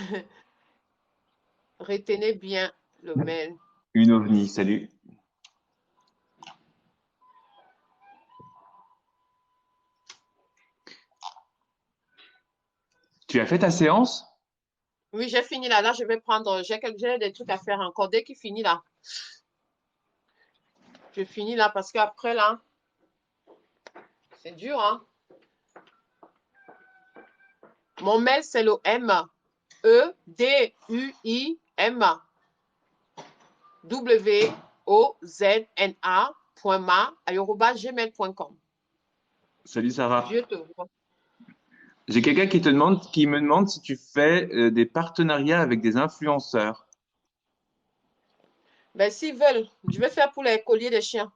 A: Retenez bien le mail.
C: Une ovni, salut. Tu as fait ta séance?
A: Oui, j'ai fini là. Là, je vais prendre. J'ai des trucs à faire encore. Dès qu'il finit là, je finis là parce qu'après là, c'est dur, hein. Mon mail, c'est le MEDUIMWOZNA.ma@gmail.com.
C: Salut Sarah.
A: Je te vois.
C: J'ai quelqu'un qui me demande si tu fais des partenariats avec des influenceurs.
A: Ben, s'ils veulent, je vais faire pour les colliers des chiens.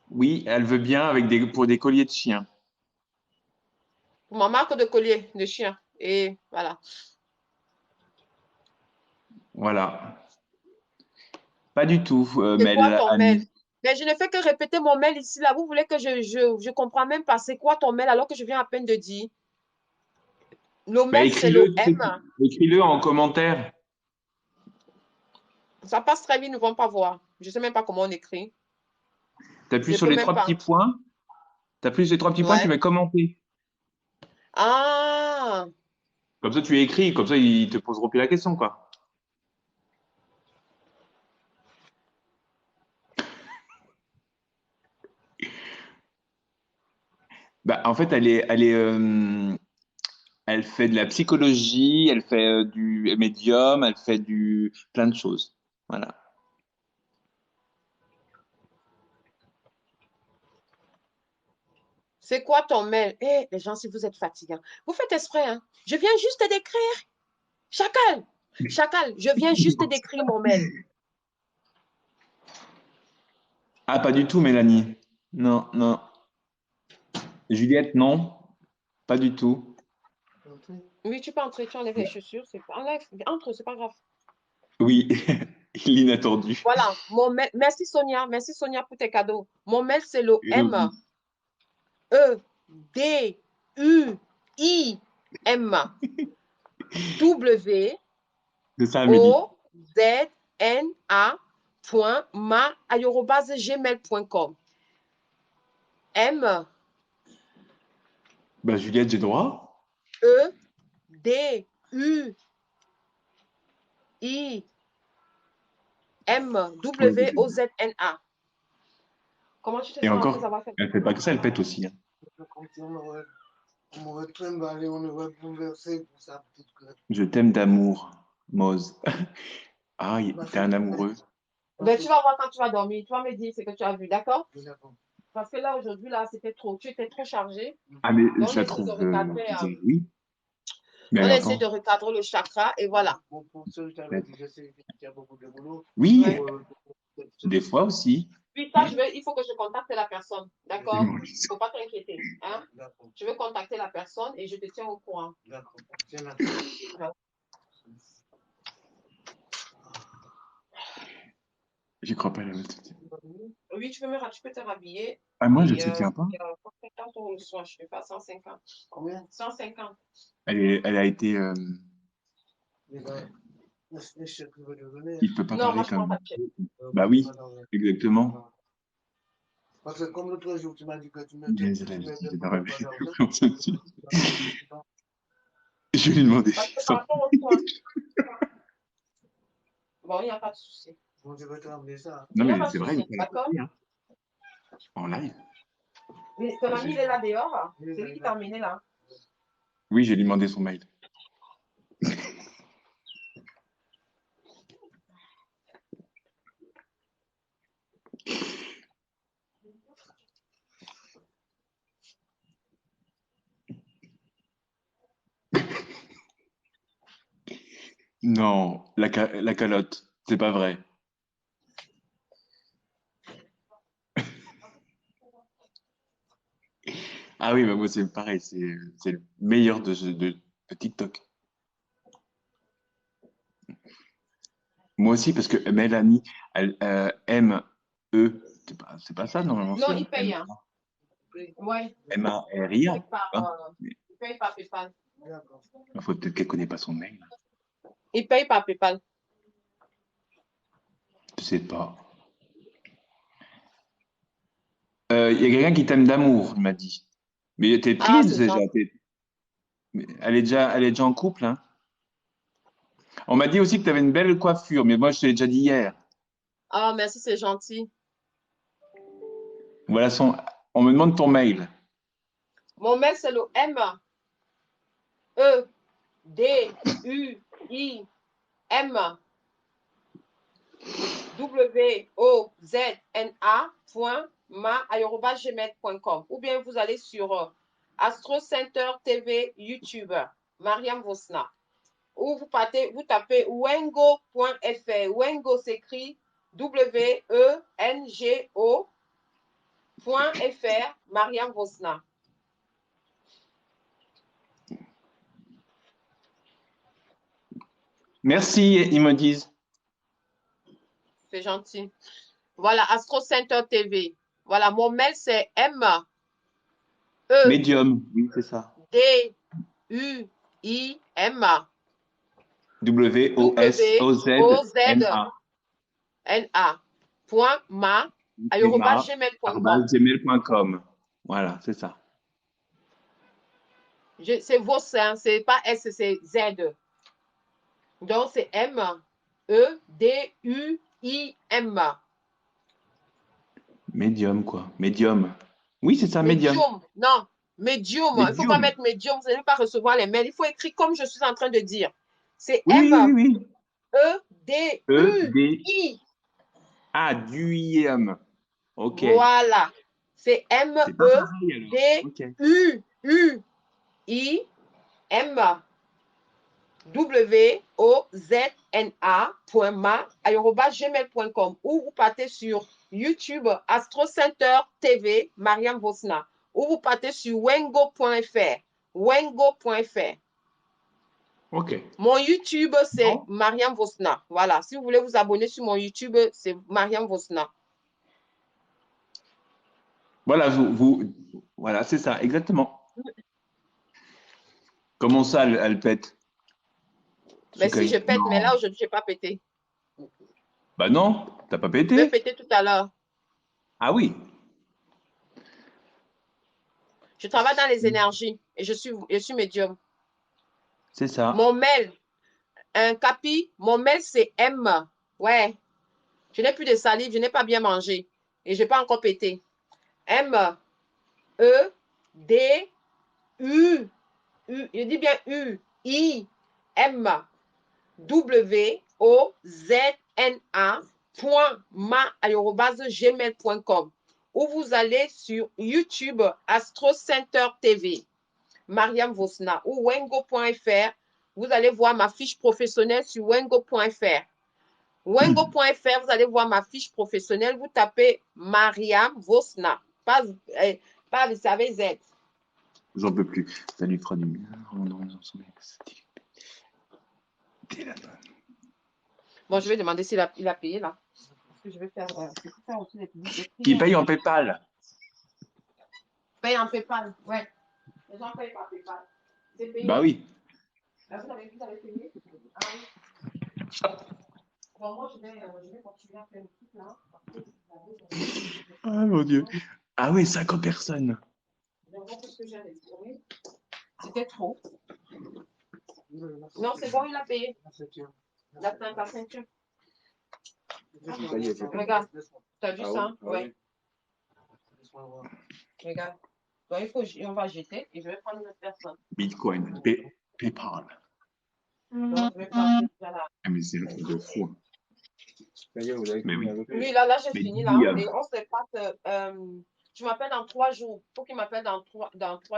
C: Oui, elle veut bien pour des colliers de chiens.
A: Pour ma marque de collier de chiens. Et voilà.
C: Voilà. Pas du tout,
A: C'est quoi ton mail?
C: Annie.
A: Mais je ne fais que répéter mon mail ici, là. Vous voulez que je comprends même pas c'est quoi ton mail alors que je viens à peine de dire. Le
C: Bah,
A: mail, c'est le M.
C: écris-le en commentaire.
A: Ça passe très vite, ils ne vont pas voir. Je ne sais même pas comment on écrit.
C: Tu appuies
A: Je
C: sur
A: peux
C: les
A: même
C: trois
A: pas.
C: petits points. Tu appuies sur les trois petits points, tu
A: Ouais.
C: mets commenter.
A: Ah,
C: Comme ça, tu écris, comme ça, ils te poseront plus la question, quoi. Bah, en fait, elle fait de la psychologie, elle fait du médium, elle fait plein de choses. Voilà.
A: c'est quoi ton mail? Eh, les gens, si vous êtes fatigants, vous faites exprès, hein? Je viens juste d'écrire. Chacal, Chacal, je viens juste d'écrire mon mail.
C: Ah, pas du tout, Mélanie. Non, non. Juliette, non. Pas du tout.
A: Oui, tu peux entrer, tu enlèves les chaussures. Enlève, entre, c'est pas grave.
C: Oui, l'inattendu.
A: Voilà, merci Sonia pour tes cadeaux. Mon mail, c'est le
C: Une
A: M,
C: ovni.
A: E, D, U, I, M, W,
C: C'est ça, Amélie.
A: O, Z, N, A, point, gmail.com. M,
C: Bah, Juliette, j'ai droit.
A: E, D, U, I, M, W, O, Z, N, A. Comment tu te
C: Et
A: sens après
C: encore,
A: avoir fait?
C: elle fait pas que ça, elle pète aussi, hein.
B: On m'aurait trimballé, on aurait bouleversé pour ça, peut-être que.
C: Je t'aime d'amour, Moz. Ah, t'es un amoureux.
A: Ben, tu vas voir quand tu vas dormir. Tu vas me dire ce que tu as vu, d'accord?
B: D'accord.
A: Parce que là, aujourd'hui, là, c'était trop. Tu étais trop chargé.
C: Ah, mais
A: Donc,
C: je la trouve bizarre, oui. Mais
A: on
C: elle
A: essaie de
C: entend.
A: recadrer le chakra et voilà.
B: Bon, pour ceux qui t'avais dit, je sais qu'il y a beaucoup de boulot.
C: Oui,
A: Ouais.
C: des fois aussi.
A: Puis ça, il faut que je contacte la personne, d'accord? Il ne faut pas t'inquiéter. Hein?
B: D'accord.
A: Je vais contacter la personne et je te tiens au courant.
B: D'accord. Tiens là.
C: J'y crois pas,
A: Oui, tu peux te rhabiller.
C: Ah, moi, je ne
A: Et
C: soutiens pas.
A: c'est 150 € le soir. Je ne fais pas 150.
B: Combien?
A: 150.
C: Elle a été.
B: Les chèques que je vais te donner.
C: Il peut pas
A: Non, moi,
C: parler
A: je prends
C: comme.
A: pas de chèque.
C: Bah oui, exactement.
B: Parce que comme l'autre jour, tu m'as dit que tu me
C: Bien,
B: tu
C: c'est la
B: me
C: vie,
B: demandais pas d'argent.
C: Je vais lui demander
A: Parce que
C: 100.
A: par rapport au soin. Bon, il n'y a pas de souci.
B: Bon, je vais te ramener ça.
C: Non,
A: Il n'y a
C: mais
A: pas de
C: c'est vrai, il
A: souci,
C: faut la
A: d'accord?
C: payer, hein. En live.
A: Mais ton ami, il est là dehors. C'est lui qui t'a emmené là.
C: Oui, j'ai lui demandé son mail. Non, la calotte, c'est pas vrai. Ah oui, bah moi c'est pareil, c'est le meilleur de TikTok. Moi aussi, parce que Mélanie, elle M-E, c'est pas ça normalement,
A: Non,
C: c'est
A: il paye. Hein. Ouais.
C: M-A-R-I-A.
A: Il paye par PayPal.
B: D'accord.
C: Il faut peut-être qu'elle connaît pas son mail.
A: Il paye par PayPal.
C: Je sais pas. Il y a quelqu'un qui t'aime d'amour, il m'a dit. Mais t'es
A: Ah,
C: prise
A: c'est
C: déjà.
A: gentil.
C: Mais elle est déjà en couple, hein. On m'a dit aussi que tu avais une belle coiffure, mais moi je te l'ai déjà dit hier.
A: Ah, merci, c'est gentil.
C: Voilà on me demande ton mail.
A: Mon mail, c'est le M E D U I M wozna.ma@gmail.com ou bien vous allez sur Astro Center TV YouTube, Mariam Vosna. Ou vous tapez wengo.fr. Wengo s'écrit WENGO.fr, Mariam Vosna.
C: Merci, ils me disent.
A: C'est gentil. Voilà, Astro Center TV. Voilà, mon mail, c'est
C: Medium, oui, c'est ça.
A: MEDUIM
C: WOSOZNA.
A: gmail.com.
C: gmail.com. Voilà, c'est ça.
A: C'est vos seins, c'est pas S, c'est Z. Donc, c'est MEDUIM.
C: Medium, quoi. Medium. Oui, c'est ça, medium.
A: Medium. Non, medium. Il ne faut pas
C: Medium.
A: mettre medium, vous n'allez pas recevoir les mails. Il faut écrire comme je suis en train de dire. C'est
C: Oui, oui, oui, oui.
A: MEDUI.
C: Ah, du Ok.
A: Voilà. C'est
C: C'est pas pareil alors. Ok.
A: MEDUIM wozna.ma@gmail.com ou vous partez sur YouTube Astro Center TV Mariam Vosna ou vous partez sur wengo.fr. Wengo.fr.
C: Ok.
A: Mon YouTube, c'est Mariam Vosna. Voilà. Si vous voulez vous abonner sur mon YouTube, c'est Mariam Vosna.
C: Voilà, voilà, c'est ça, exactement. Comment ça, elle pète?
A: Mais si je pète, mais
C: Non.
A: là aujourd'hui, je n'ai pas pété.
C: Bah non, t'as pas
A: Je vais
C: pété?
A: péter tout à l'heure.
C: Ah oui,
A: Je travaille dans les énergies et je suis médium.
C: c'est ça.
A: Mon mail, un capi, mon mail, c'est M. Ouais. Je n'ai plus de salive, je n'ai pas bien mangé et je n'ai pas encore pété. M, E, D, U, je dis bien U, I, M, W, O, Z, N, A, .ma@gmail.com ou vous allez sur YouTube Astro Center TV, Mariam Vosna ou wengo.fr. Vous allez voir ma fiche professionnelle sur wengo.fr. Wengo.fr, vous allez voir ma fiche professionnelle. Vous tapez Mariam Vosna. Pas, vous savez, Z.
C: J'en peux plus. Ça lui fera du bien.
A: Bon, je vais demander s'il a payé là. Parce que je vais faire, aussi les
C: Qui paye en PayPal?
A: Paye en PayPal, ouais. Les gens payent par PayPal. C'est payé.
C: Bah oui.
A: Là, vous avez payé? Ah oui. Bon, moi, je vais continuer à faire le truc là.
C: Ah mon Dieu. Ah oui, 50 personnes.
A: C'était trop. Non, c'est bon, il a payé. La ceinture. Regarde, tu as vu ça? Oui. Regarde. Donc, on va jeter et je vais prendre une autre personne.
C: Bitcoin, PayPal.
A: Donc, je vais passer à la...
C: Ah, mais c'est un truc de fou. Mais oui.
A: Oui, là, j'ai
C: Mais
A: fini
C: dis,
A: là. Et on se passe. Tu m'appelles dans 3 jours. Il faut qu'il m'appelle dans 3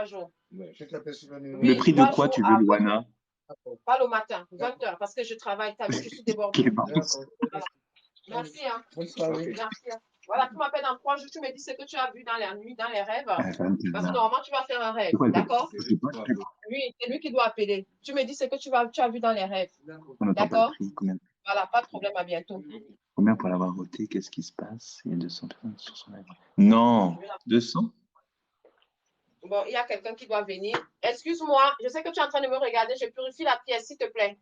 A: jours.
C: le prix de
A: 3
C: quoi
A: jours
C: tu veux,
A: à 20
C: Luana?
A: Pas le matin, 20 heures, parce que je travaille. Tu as vu, je suis débordée.
C: Quelle balance.
A: Voilà. Merci. Hein. Merci. Hein. Voilà, tu m'appelles dans 3 jours. Tu me dis ce que tu as vu dans la nuit, dans les rêves. Parce que normalement, tu vas faire un rêve. D'accord? Oui, c'est lui qui doit appeler. Tu me dis ce que tu as vu dans les rêves. D'accord? Voilà, pas de problème. À bientôt.
C: Combien pour l'avoir voté? Qu'est-ce qui se passe? Il y a 200 personnes sur son avis. Non, 200?
A: Bon, il y a quelqu'un qui doit venir. Excuse-moi, je sais que tu es en train de me regarder. Je purifie la pièce, s'il te plaît.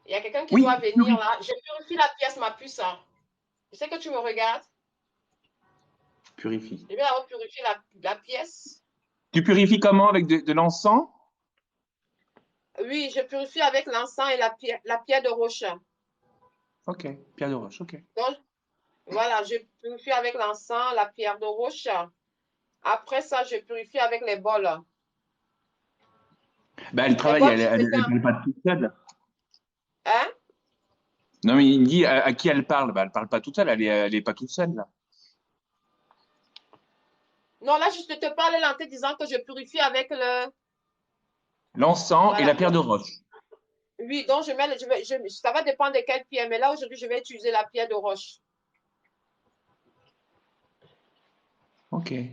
A: Il y a quelqu'un qui doit
C: Oui,
A: venir là. Je purifie la pièce, ma puce, hein. Je sais que tu me regardes.
C: purifie.
A: Je vais d'abord purifier la pièce.
C: Tu purifies comment? Avec de l'encens?
A: Oui, je purifie avec l'encens et la pierre de roche.
C: Ok, pierre de roche, ok.
A: Donc, voilà, je purifie avec l'encens, la pierre de roche. Après ça, je purifie avec les bols.
C: Ben, elle
A: Les
C: travaille,
A: bols
C: elle
A: tibétains.
C: parle pas toute seule.
A: Hein?
C: Non, mais il dit à qui elle parle? Ben, elle parle pas toute seule, elle est pas toute seule, là.
A: Non, là, je te parle là en te disant que je purifie avec le.
C: L'encens et la
A: Voilà.
C: pierre de roche.
A: Oui, donc je mets, ça va dépendre de quelle pierre. Mais là, aujourd'hui, je vais utiliser la pierre de roche.
C: Ok.
A: Et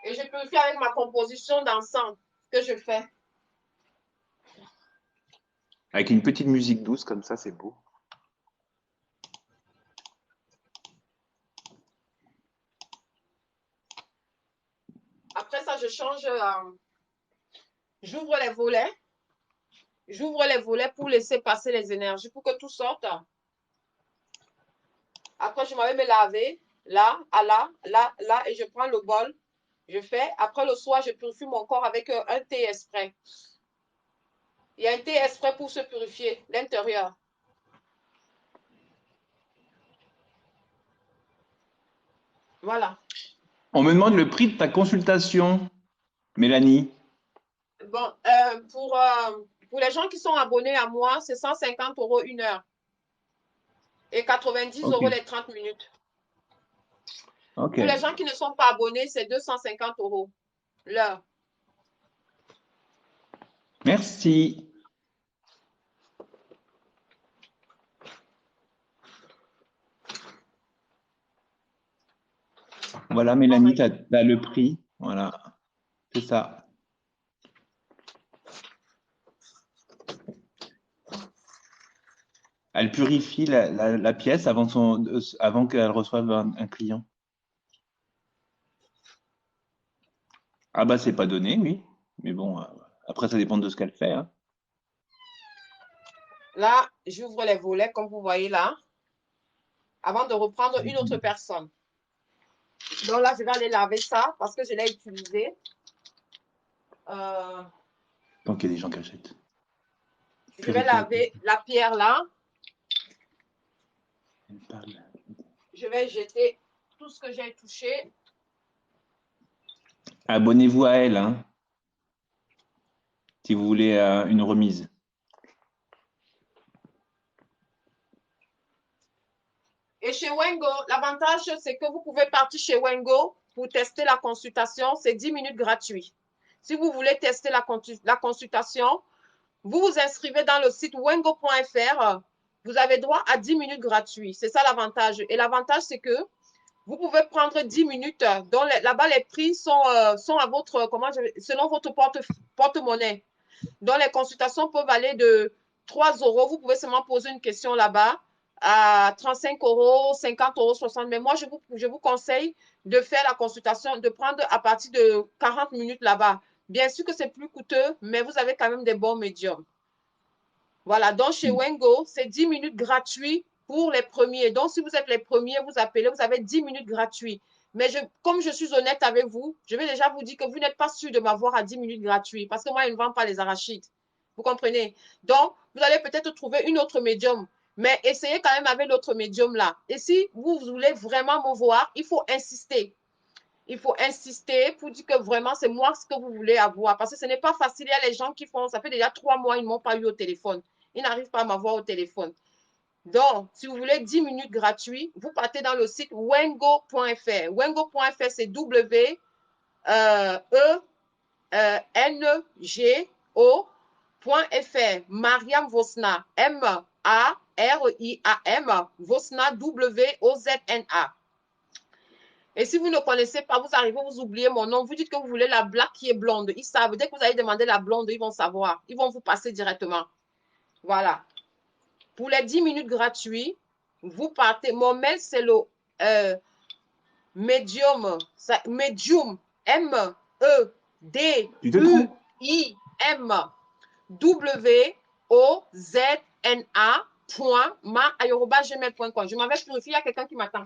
A: je purifie avec ma composition d'encens que je fais.
C: Avec une petite musique douce comme ça, c'est beau.
A: Après ça, je change. J'ouvre les volets. J'ouvre les volets pour laisser passer les énergies, pour que tout sorte. Après, je m'en vais me laver. Là, à là, là, là. Et je prends le bol. Je fais. Après, le soir, je purifie mon corps avec un thé exprès. Il y a un thé exprès pour se purifier l'intérieur. Voilà.
C: On me demande le prix de ta consultation, Mélanie.
A: Bon, pour les gens qui sont abonnés à moi, c'est 150 € une heure et 90
C: Ok.
A: € les 30 minutes.
C: Ok.
A: Pour les gens qui ne sont pas abonnés, c'est 250 € l'heure.
C: Merci. Voilà,
A: Oh
C: Mélanie,
A: my
C: tu
A: God.
C: as le prix. Voilà, c'est ça. Elle purifie la pièce avant qu'elle reçoive un client. Ah bah c'est pas donné, oui. Mais bon, après ça dépend de ce qu'elle fait, hein.
A: Là, j'ouvre les volets, comme vous voyez là, avant de reprendre une autre personne. Donc là, je vais aller laver ça parce que je l'ai utilisé. Euh,
C: Tant qu'il y a des gens qui achètent.
A: je vais
C: Purifie la pièce.
A: laver la pierre là.
C: Elle parle.
A: Je vais jeter tout ce que j'ai touché.
C: Abonnez-vous à elle, hein, si vous voulez une remise.
A: Et chez Wengo, l'avantage, c'est que vous pouvez partir chez Wengo pour tester la consultation. C'est 10 minutes gratuit. Si vous voulez tester la consultation, vous vous inscrivez dans le site wengo.fr. Vous avez droit à 10 minutes gratuit. C'est ça l'avantage. Et l'avantage, c'est que vous pouvez prendre 10 minutes. Là-bas, les prix sont à votre, selon votre porte-monnaie. Donc, les consultations peuvent aller de 3 €. Vous pouvez seulement poser une question là-bas à 35 €, 50 €, 60. Mais moi, je vous conseille de faire la consultation, de prendre à partir de 40 minutes là-bas. Bien sûr que c'est plus coûteux, mais vous avez quand même des bons médiums. Voilà, donc chez Wengo, c'est 10 minutes gratuits pour les premiers. Donc, si vous êtes les premiers, vous appelez, vous avez 10 minutes gratuits. Mais comme je suis honnête avec vous, je vais déjà vous dire que vous n'êtes pas sûr de m'avoir à 10 minutes gratuits parce que moi, je ne vends pas les arachides. Vous comprenez? Donc, vous allez peut-être trouver une autre médium, mais essayez quand même avec l'autre médium là. Et si vous voulez vraiment me voir, il faut insister. Il faut insister pour dire que vraiment, c'est moi ce que vous voulez avoir. Parce que ce n'est pas facile. Il y a les gens qui font, ça fait déjà 3 mois, ils ne m'ont pas eu au téléphone. Ils n'arrivent pas à m'avoir au téléphone. Donc, si vous voulez 10 minutes gratuits, vous partez dans le site wengo.fr. Wengo.fr, c'est W-E-N-G-O.fr. Mariam Vosna. M-A-R-I-A-M. Vosna, W-O-Z-N-A. Et si vous ne connaissez pas, vous arrivez, vous oubliez mon nom, vous dites que vous voulez la black qui est blonde. Ils savent. Dès que vous allez demander la blonde, ils vont savoir. Ils vont vous passer directement. Voilà. Pour les 10 minutes gratuits, vous partez. Mon mail, c'est le medium. Medium.
C: Tu te trompes.
A: imwozna.ma@gmail.com. Je m'en vais purifier, il y a quelqu'un qui m'attend.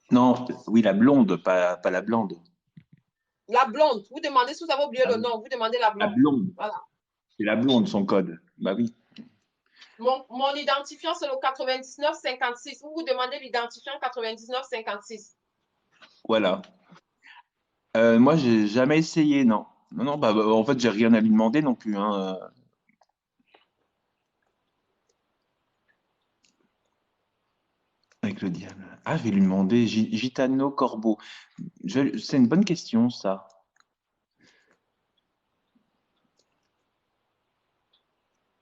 C: Non, oui, la blonde, pas la blonde.
A: La blonde. Vous demandez si vous avez oublié
C: Ah
A: le
C: oui.
A: nom. Vous demandez la
C: La
A: blonde.
C: blonde.
A: Voilà.
C: C'est la blonde, son code. Bah oui.
A: Mon identifiant, c'est le 9956. Vous demandez l'identifiant 9956.
C: Voilà. Moi, j'ai jamais essayé, non. Non, non, en fait, j'ai rien à lui demander non plus, hein. Avec le diable. Ah, je vais lui demander. Gitano Corbeau. C'est une bonne question, ça.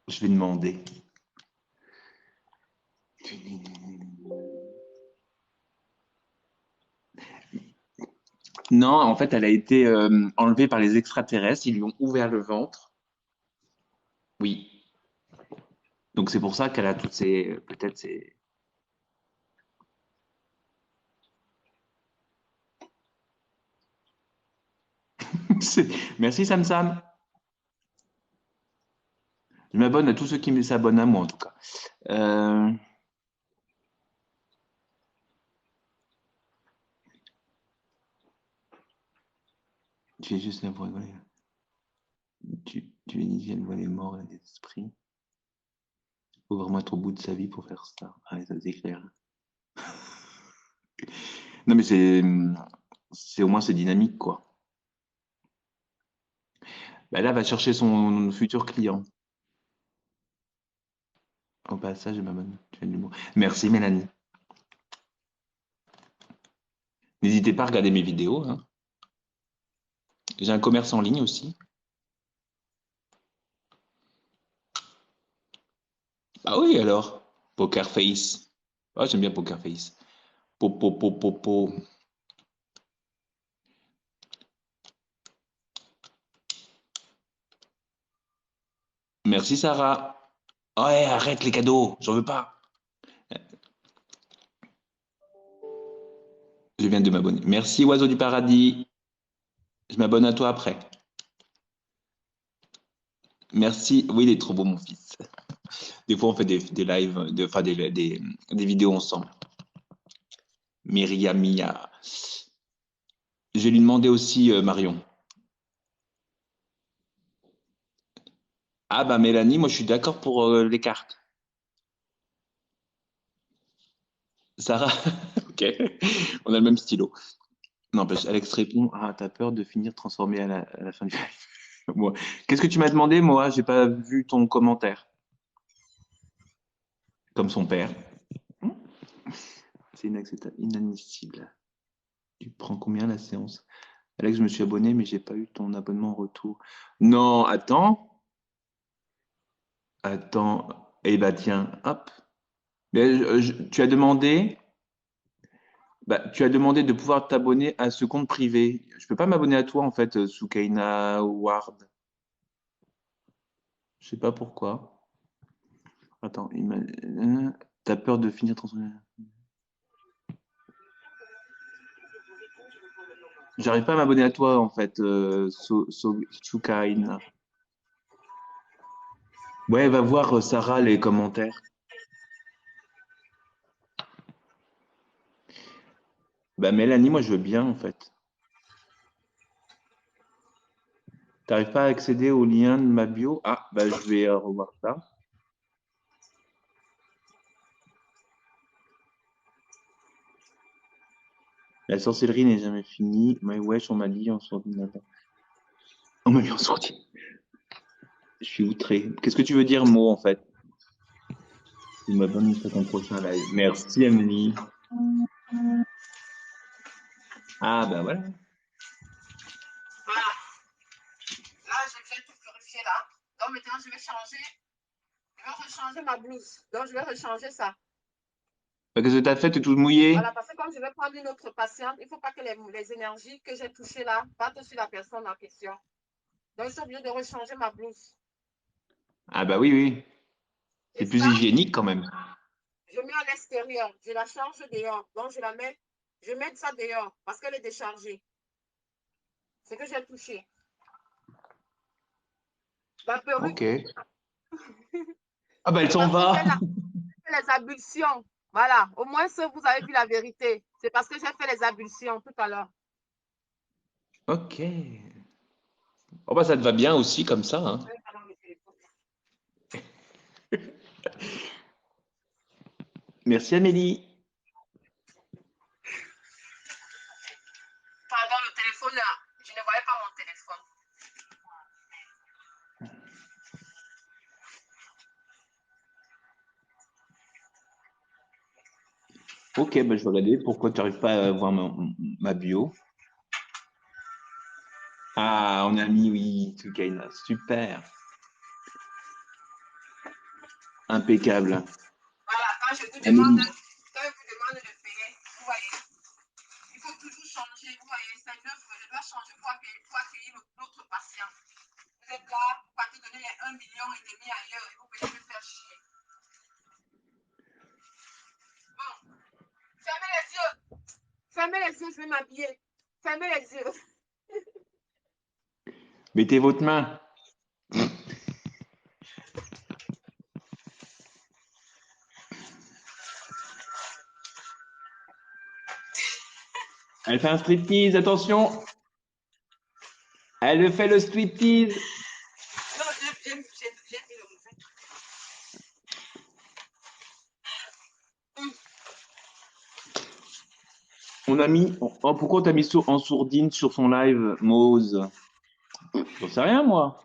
C: Je vais demander. Non, en fait, elle a été enlevée par les extraterrestres. Ils lui ont ouvert le ventre. Oui. Donc, c'est pour ça qu'elle a toutes ces. Peut-être ces. Merci, Sam Sam. Je m'abonne à tous ceux qui s'abonnent à moi, en tout cas. Euh, Tu es juste là pour rigoler. Tu es dit qu'elle voit les morts et les esprits. Il faut vraiment être au bout de sa vie pour faire ça. Ah, ça c'est clair. Non, mais c'est au moins c'est dynamique, quoi. Bah, là, elle va chercher son futur client. Au passage, je m'abonne. Tu as de l'humour. Merci, Mélanie. N'hésitez pas à regarder mes vidéos, hein. J'ai un commerce en ligne aussi. Ah oui, alors. Poker Face. Ah, j'aime bien Poker Face. Po, po, po, po, po. Merci, Sarah. Ouais, arrête les cadeaux. J'en veux pas. Je viens de m'abonner. Merci, Oiseau du Paradis. Je m'abonne à toi après. Merci. Oui, il est trop beau, mon fils. Des fois, on fait des lives, enfin des vidéos ensemble. Myriam Mia. Je vais lui demander aussi, Marion. Ah, bah, Mélanie, moi, je suis d'accord pour les cartes. Sarah, ok. On a le même stylo. Non, parce Alex répond, ah, t'as peur de finir transformé à la fin du live. Moi. Qu'est-ce que tu m'as demandé, moi? J'ai pas vu ton commentaire. Comme son père. C'est inacceptable, inadmissible. Tu prends combien la séance? Alex, je me suis abonné, mais j'ai pas eu ton abonnement en retour. Non, attends. Attends. Eh bah tiens, hop. Mais, tu as demandé, bah, tu as demandé de pouvoir t'abonner à ce compte privé. Je peux pas m'abonner à toi en fait, Soukaina Ward. Je sais pas pourquoi. Attends, t'as peur de finir ton. J'arrive pas à m'abonner à toi en fait, Soukaina. Ouais, va voir Sarah les commentaires. Bah Mélanie, moi je veux bien en fait. T'arrives pas à accéder au lien de ma bio? Ah, bah je vais revoir ça. La sorcellerie n'est jamais finie. Mais wesh, on m'a dit en sortie. On m'a mis en sortie. Je suis outré. Qu'est-ce que tu veux dire, mot, en fait? Il m'abonne pour ton prochain live. Merci, Amélie. Ah, bah voilà.
A: Voilà. Là, je vais tout purifier là. Donc maintenant, je vais rechanger ma blouse. Donc, je vais rechanger ça.
C: Bah, qu'est-ce que t'as fait? T'es tout mouillé?
A: Voilà, parce que comme je vais prendre une autre patiente, il ne faut pas que les énergies que j'ai touchées là partent sur la personne en question. Donc, je suis obligée de rechanger ma blouse.
C: Ah, bah oui, oui. C'est
A: Et
C: plus
A: ça,
C: hygiénique quand même.
A: je mets à l'extérieur. Je la charge dehors. Donc, je mets ça dehors parce qu'elle est déchargée. C'est que j'ai touché. La perruque,
C: Ok. Ah bah elle
A: c'est
C: s'en
A: parce que
C: va.
A: fait les ablutions. Voilà. Au moins, vous avez vu la vérité. C'est parce que j'ai fait les ablutions tout à l'heure.
C: Ok. Oh bah ça te va bien aussi comme ça, hein. Merci Amélie.
A: Pardon, le téléphone là. Je ne voyais pas mon téléphone.
C: Ok, bah je vais regarder pourquoi tu n'arrives pas à voir ma bio. Ah, on a mis oui, Tukaina. Super. Impeccable.
A: Voilà, quand je vous demande,
C: Amélie.
A: quand je vous demande de payer, vous voyez, il faut toujours changer. Vous voyez, c'est 9 euros. Je dois changer pour accueillir l'autre patient. Vous êtes là, vous partez donner les 1,5 million ailleurs et vous pouvez me faire chier. Bon, fermez les yeux. Fermez les yeux, je vais m'habiller. Fermez les yeux.
C: Mettez votre main. Elle fait un striptease, attention. Elle fait le striptease.
A: Non, j'ai mis le mauvais.
C: On a mis. Oh, pourquoi t'as mis en sourdine sur son live, Mose? J'en sais rien, moi.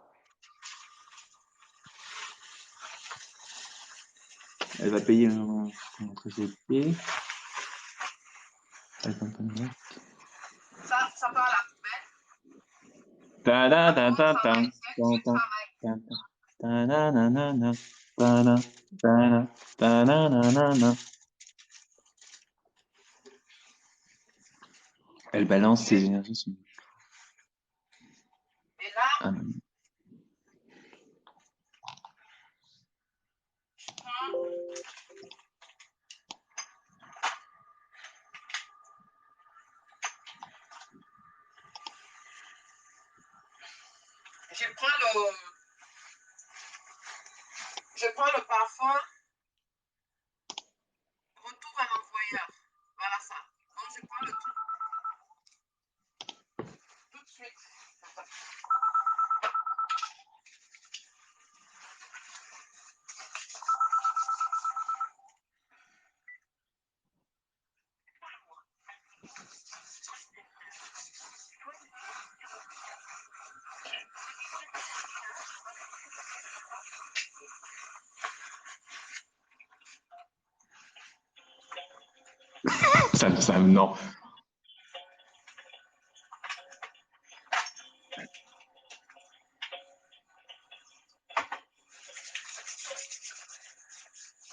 C: Elle va payer en électricité.
A: Ça part à la poubelle.
C: Ta da
A: Un
C: ta
A: gros
C: ta ta
A: travail. C'est
C: ta
A: un vieux
C: ta
A: travail.
C: ta ta na na na na ta na ta na ta na na na na. Elle balance ses énergies sur.
A: Et là,
C: Ah,
A: je je prends le parfum, retour à l'employeur. Voilà ça. Donc, je prends le tout de suite.
C: non.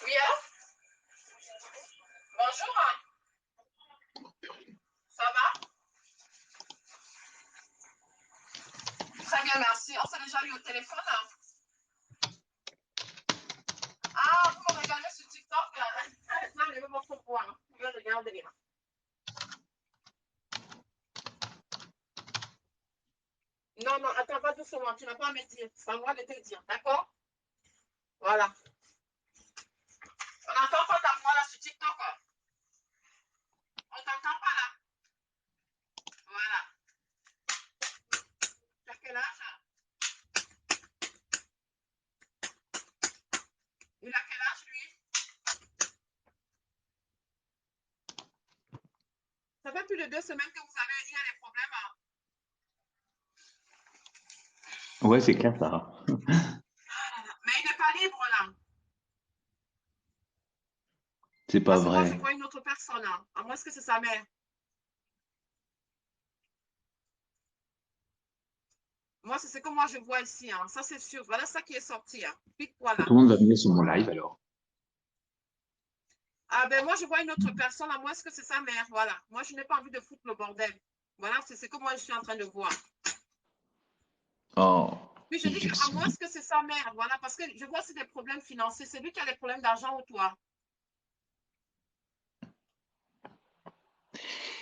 A: Oui, allô? Bonjour. Ça va? Très bien, merci. On s'est déjà eu au téléphone. Ah, vous me regardez sur TikTok là. Non, je vais votre poids. Je vais regarder. Non, non, attends, pas doucement. Tu n'as pas à me dire. C'est à moi de te dire. D'accord? Voilà. On n'entend pas ta voix là sur TikTok. On t'entend pas là. Voilà. Tu as quel âge? Il a quel âge lui? Ça fait plus de 2 semaines que vous avez eu des problèmes.
C: Ouais, c'est clair, Sarah.
A: Mais il n'est pas libre là.
C: C'est pas
A: Parce que moi, je
C: vrai.
A: vois une autre personne. À moins que c'est sa mère. Moi, c'est ce que moi je vois ici. Ça, c'est sûr. Voilà ça qui est sorti. Puis voilà.
C: Tout le monde va venir sur mon live alors.
A: Ah ben moi, je vois une autre personne, à moins que c'est sa mère. Voilà. Moi, je n'ai pas envie de foutre le bordel. Voilà, c'est ce que moi, je suis en train de voir.
C: Oh.
A: Oui, je dis qu'à moins que c'est sa mère, voilà, parce que je vois c'est des problèmes financiers. C'est lui qui a des problèmes d'argent ou toi?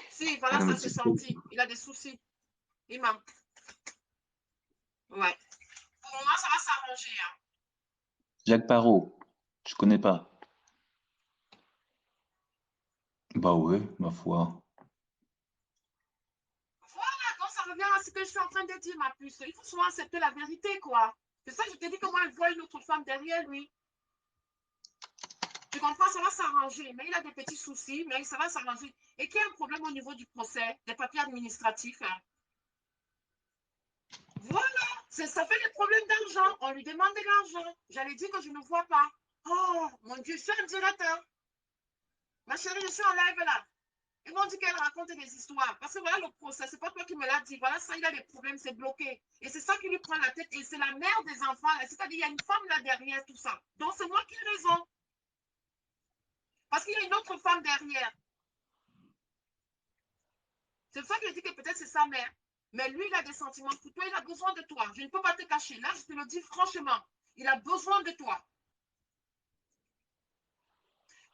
A: Si,
C: Ah
A: voilà,
C: non, mais
A: ça s'est
C: c'est trop.
A: senti. Il a des soucis. Il m'a. Ouais. Pour moi, ça va s'arranger. Hein.
C: Jacques Parot, je connais pas. Bah ouais, ma foi.
A: Voilà, donc ça revient à ce que je suis en train de dire, ma puce. Il faut souvent accepter la vérité, quoi. C'est ça que je te dis que moi, elle voit une autre femme derrière lui. Tu comprends, ça va s'arranger. Mais il a des petits soucis, mais ça va s'arranger. Et qu'il y a un problème au niveau du procès, des papiers administratifs. Hein. Voilà, ça fait des problèmes d'argent. On lui demande de l'argent. J'allais dire que je ne vois pas. Oh, mon Dieu, je suis en direct. Hein. Ma chérie, je suis en live là. Ils m'ont dit qu'elle raconte des histoires. Parce que voilà le procès, c'est pas toi qui me l'as dit. Voilà, ça, il a des problèmes, c'est bloqué. Et c'est ça qui lui prend la tête. Et c'est la mère des enfants. C'est-à-dire, il y a une femme là derrière tout ça. Donc, c'est moi qui ai raison. Parce qu'il y a une autre femme derrière. C'est pour ça que je dis que peut-être c'est sa mère. Mais lui, il a des sentiments pour toi. Il a besoin de toi. Je ne peux pas te cacher. Là, je te le dis franchement. Il a besoin de toi.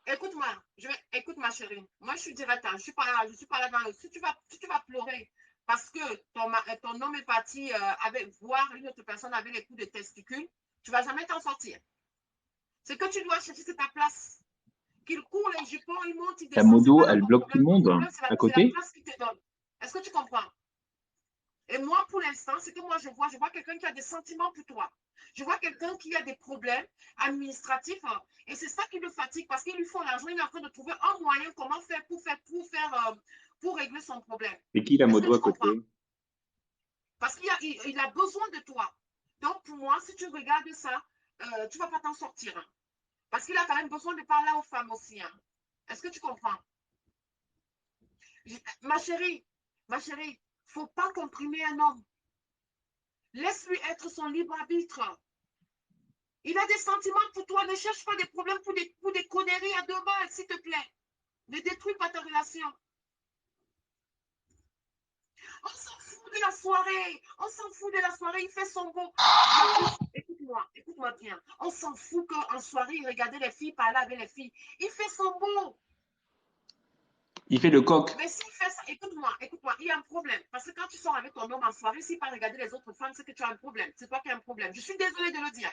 A: Écoute-moi, écoute ma chérie, moi je suis directe, hein. Je suis pas là dans si tu vas pleurer parce que ton homme est parti voir une autre personne avec les coups de testicules, tu vas jamais t'en sortir. Ce que tu dois chercher, c'est ta place. Qu'il court les jupons, il monte, il
C: Ta
A: descend, c'est pas
C: modo,
A: là
C: elle bloque tout le
A: ton
C: monde
A: problème,
C: à
A: c'est la
C: côté.
A: place qu'il te donne. Est-ce que tu comprends? Et moi, pour l'instant, c'est que moi, je vois quelqu'un qui a des sentiments pour toi. Je vois quelqu'un qui a des problèmes administratifs. Et c'est ça qui le fatigue parce qu'il lui faut l'argent. Il est en train de trouver un moyen comment faire pour régler son problème.
C: Et qui la
A: Est-ce que
C: modo
A: tu
C: à
A: comprends?
C: côté?
A: Parce qu'il a besoin de toi. Donc, pour moi, si tu regardes ça, tu ne vas pas t'en sortir. Hein. Parce qu'il a quand même besoin de parler aux femmes aussi. Hein. Est-ce que tu comprends? Ma chérie, il ne faut pas comprimer un homme. Laisse-lui être son libre arbitre. Il a des sentiments pour toi. Ne cherche pas des problèmes pour des conneries à 2 balles, s'il te plaît. Ne détruis pas ta relation. On s'en fout de la soirée. On s'en fout de la soirée. Il fait son beau. Ma puce, écoute-moi bien. On s'en fout qu'en soirée, il regardait les filles, parlait avec les filles. Il fait son beau.
C: Il fait le coq.
A: Mais s'il fait ça, écoute-moi, il y a un problème. Parce que quand tu sors avec ton homme en soirée, s'il part regarder les autres femmes, c'est que tu as un problème. C'est toi qui as un problème. Je suis désolée de le dire.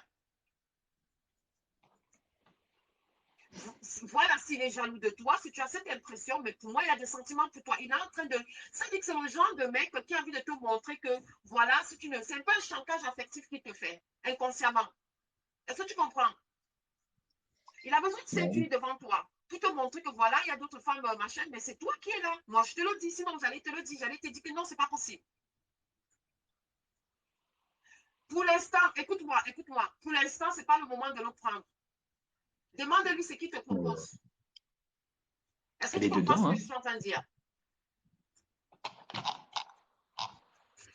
A: Voilà s'il est jaloux de toi, si tu as cette impression, mais pour moi, il a des sentiments pour toi. Il est en train de. Ça dit que c'est le genre de mec qui a envie de te montrer que, voilà, si tu ne. C'est un peu un chantage affectif qu'il te fait, inconsciemment. Est-ce que tu comprends? Il a besoin de
C: Ouais.
A: séduire devant toi, pour te montrer que, voilà, il y a d'autres femmes, machin, mais c'est toi qui es là. Moi, je te le dis, sinon, j'allais te le dire, j'allais te dire que non, c'est pas possible. Pour l'instant, écoute-moi, pour l'instant, c'est pas le moment de le prendre. Demande-lui ce qu'il te propose. Est-ce que
C: Elle
A: tu
C: est
A: comprends ce
C: dedans,
A: que
C: hein?
A: je suis en train de dire?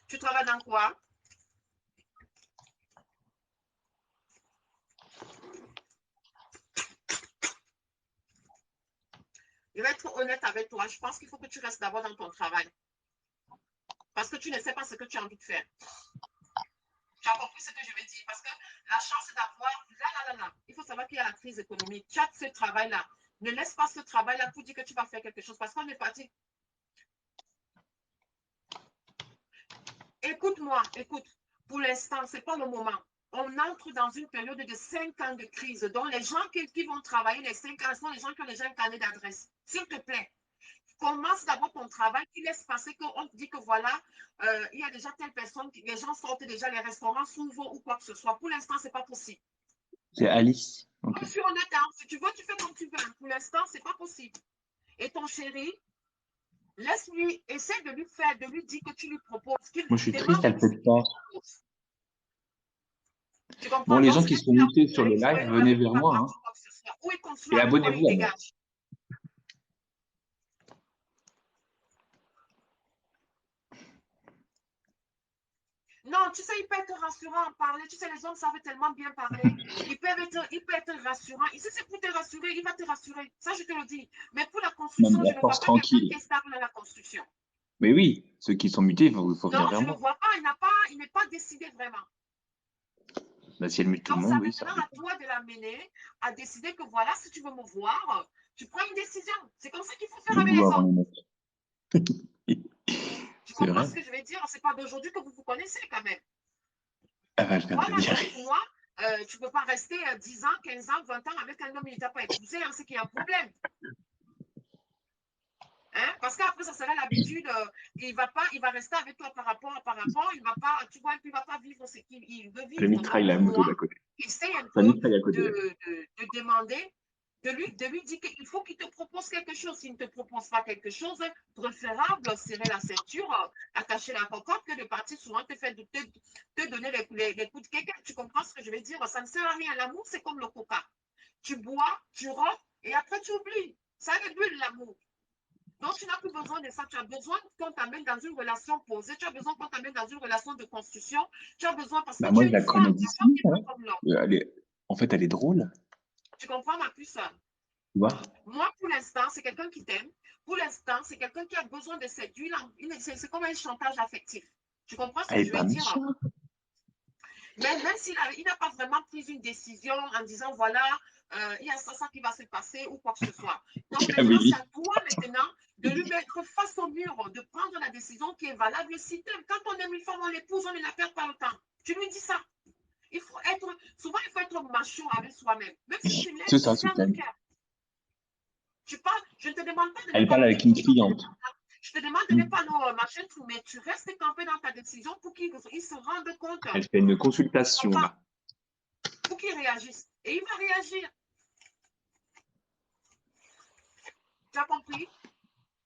A: Tu travailles dans quoi? Je vais être honnête avec toi. Je pense qu'il faut que tu restes d'abord dans ton travail. Parce que tu ne sais pas ce que tu as envie de faire. Tu as compris ce que je veux dire? Parce que la chance d'avoir, là. Il faut savoir qu'il y a la crise économique. Tu as ce travail-là. Ne laisse pas ce travail-là pour dire que tu vas faire quelque chose. Parce qu'on est parti. Écoute-moi, écoute. Pour l'instant, ce n'est pas le moment. On entre dans une période de 5 ans de crise. Donc, les gens qui vont travailler les 5 ans sont les gens qui ont déjà un carnet d'adresse. S'il te plaît. Commence d'abord ton travail, tu laisses passer qu'on te dit que voilà, il y a déjà telle personne, les gens sortent déjà, les restaurants s'ouvrent ou quoi que ce soit. Pour l'instant, ce n'est pas possible.
C: C'est Alice.
A: Moi,
C: Ok.
A: je suis honnête, hein. Si tu veux, tu fais comme tu veux. Pour l'instant, ce n'est pas possible. Et ton chéri, laisse-lui, essaie de lui dire que tu lui proposes,
C: Moi, je suis triste, elle
A: demande-lui ce
C: peut
A: qu'il
C: pas.
A: te propose. Tu
C: Bon,
A: comprends?
C: les
A: Donc,
C: gens
A: c'est
C: qui
A: lui
C: sont
A: qui a
C: mutés sur
A: problème.
C: le
A: Il faut
C: live,
A: aller
C: venez
A: avec
C: vers
A: ma
C: moi,
A: part
C: hein.
A: ou quoi que ce soit. Ou il construit
C: Et
A: avec toi, il
C: abonnez-vous à moi.
A: dégage. Non, tu sais, il peut être rassurant en parler. Tu sais, les hommes savent tellement bien parler. Il peut être rassurant. Et si c'est pour te rassurer, il va te rassurer. Ça, je te le dis. Mais pour la
C: Non,
A: construction,
C: mais
A: je
C: la
A: ne vois
C: force
A: pas quelqu'un qui
C: tranquille.
A: est stable dans la construction.
C: Mais oui, ceux qui sont mutés, il faut
A: Non,
C: venir vers
A: je ne
C: moi.
A: vois pas. Il n'est pas décidé vraiment.
C: Bah, si elle mute tout le
A: Donc, c'est
C: monde, oui, ça
A: maintenant à
C: dépend.
A: toi de l'amener à décider que voilà, si tu veux me voir, tu prends une décision. C'est comme ça qu'il faut faire avec
C: Debout
A: les
C: avant
A: autres.
C: les mecs.
A: Tu
C: C'est
A: comprends
C: vrai.
A: ce que je veux dire? C'est pas d'aujourd'hui que vous vous connaissez quand même.
C: Ah bah, je viens de te
A: Voilà,
C: dire.
A: donc pour moi, tu ne peux pas rester 10 ans, 15 ans, 20 ans avec un homme qui ne t'a pas épousé, hein, c'est qu'il y a un problème. Hein? Parce qu'après, ça sera l'habitude, il va rester avec toi par rapport, il va pas, tu vois, il ne va pas vivre ce qu'il veut
C: Le
A: vivre. Donc
C: mitraille la
A: pour
C: moto
A: moi,
C: d'à côté.
A: essaye un
C: Ça
A: peu
C: mitraille à côté.
A: de demander, de lui dire qu'il faut qu'il te propose quelque chose. S'il ne te propose pas quelque chose, préférable, serrer la ceinture, attacher la cocotte, que de partir souvent te donner les coups de quelqu'un. Tu comprends ce que je veux dire? Ça ne sert à rien. L'amour, c'est comme le coca. Tu bois, tu rentres, et après tu oublies. Ça réduit l'amour. Donc, tu n'as plus besoin de ça. Tu as besoin qu'on t'amène dans une relation posée. Tu as besoin qu'on t'amène dans une relation de construction. Tu as besoin parce
C: Bah,
A: que tu
C: moi,
A: es
C: je
A: une
C: la
A: femme.
C: connais
A: La
C: d'ici,
A: femme n'est
C: hein.
A: pas comme l'homme.
C: En fait, elle est drôle,
A: Tu comprends ma puce?
C: tu vois.
A: Moi, pour l'instant, c'est quelqu'un qui t'aime. Pour l'instant, c'est quelqu'un qui a besoin de séduire. C'est comme un chantage affectif. Tu comprends ce
C: Elle
A: que
C: est
A: je
C: pas
A: veux dire?
C: méchante.
A: Mais même s'il n'a pas vraiment pris une décision en disant, voilà, il y a ça qui va se passer ou quoi que ce soit. Donc maintenant, c'est à
C: Amélie.
A: toi maintenant de lui mettre face au mur, de prendre la décision qui est valable si t'aimes. Quand on aime une femme, on l'épouse, on ne la perd pas le temps. Tu lui dis ça. Souvent, il faut être macho avec soi-même. Même si tu
C: C'est
A: l'aimes,
C: ça, c'est ça.
A: ferme le cœur. Je ne te demande pas de ne
C: Elle
A: pas
C: parle
A: le
C: avec une
A: déposer.
C: cliente.
A: Je te demande de ne pas le machin tout, mais tu restes campé dans ta décision pour qu'il se rende compte.
C: Elle fait une consultation, là.
A: Pour qu'il réagisse. Et il va réagir. Tu as compris?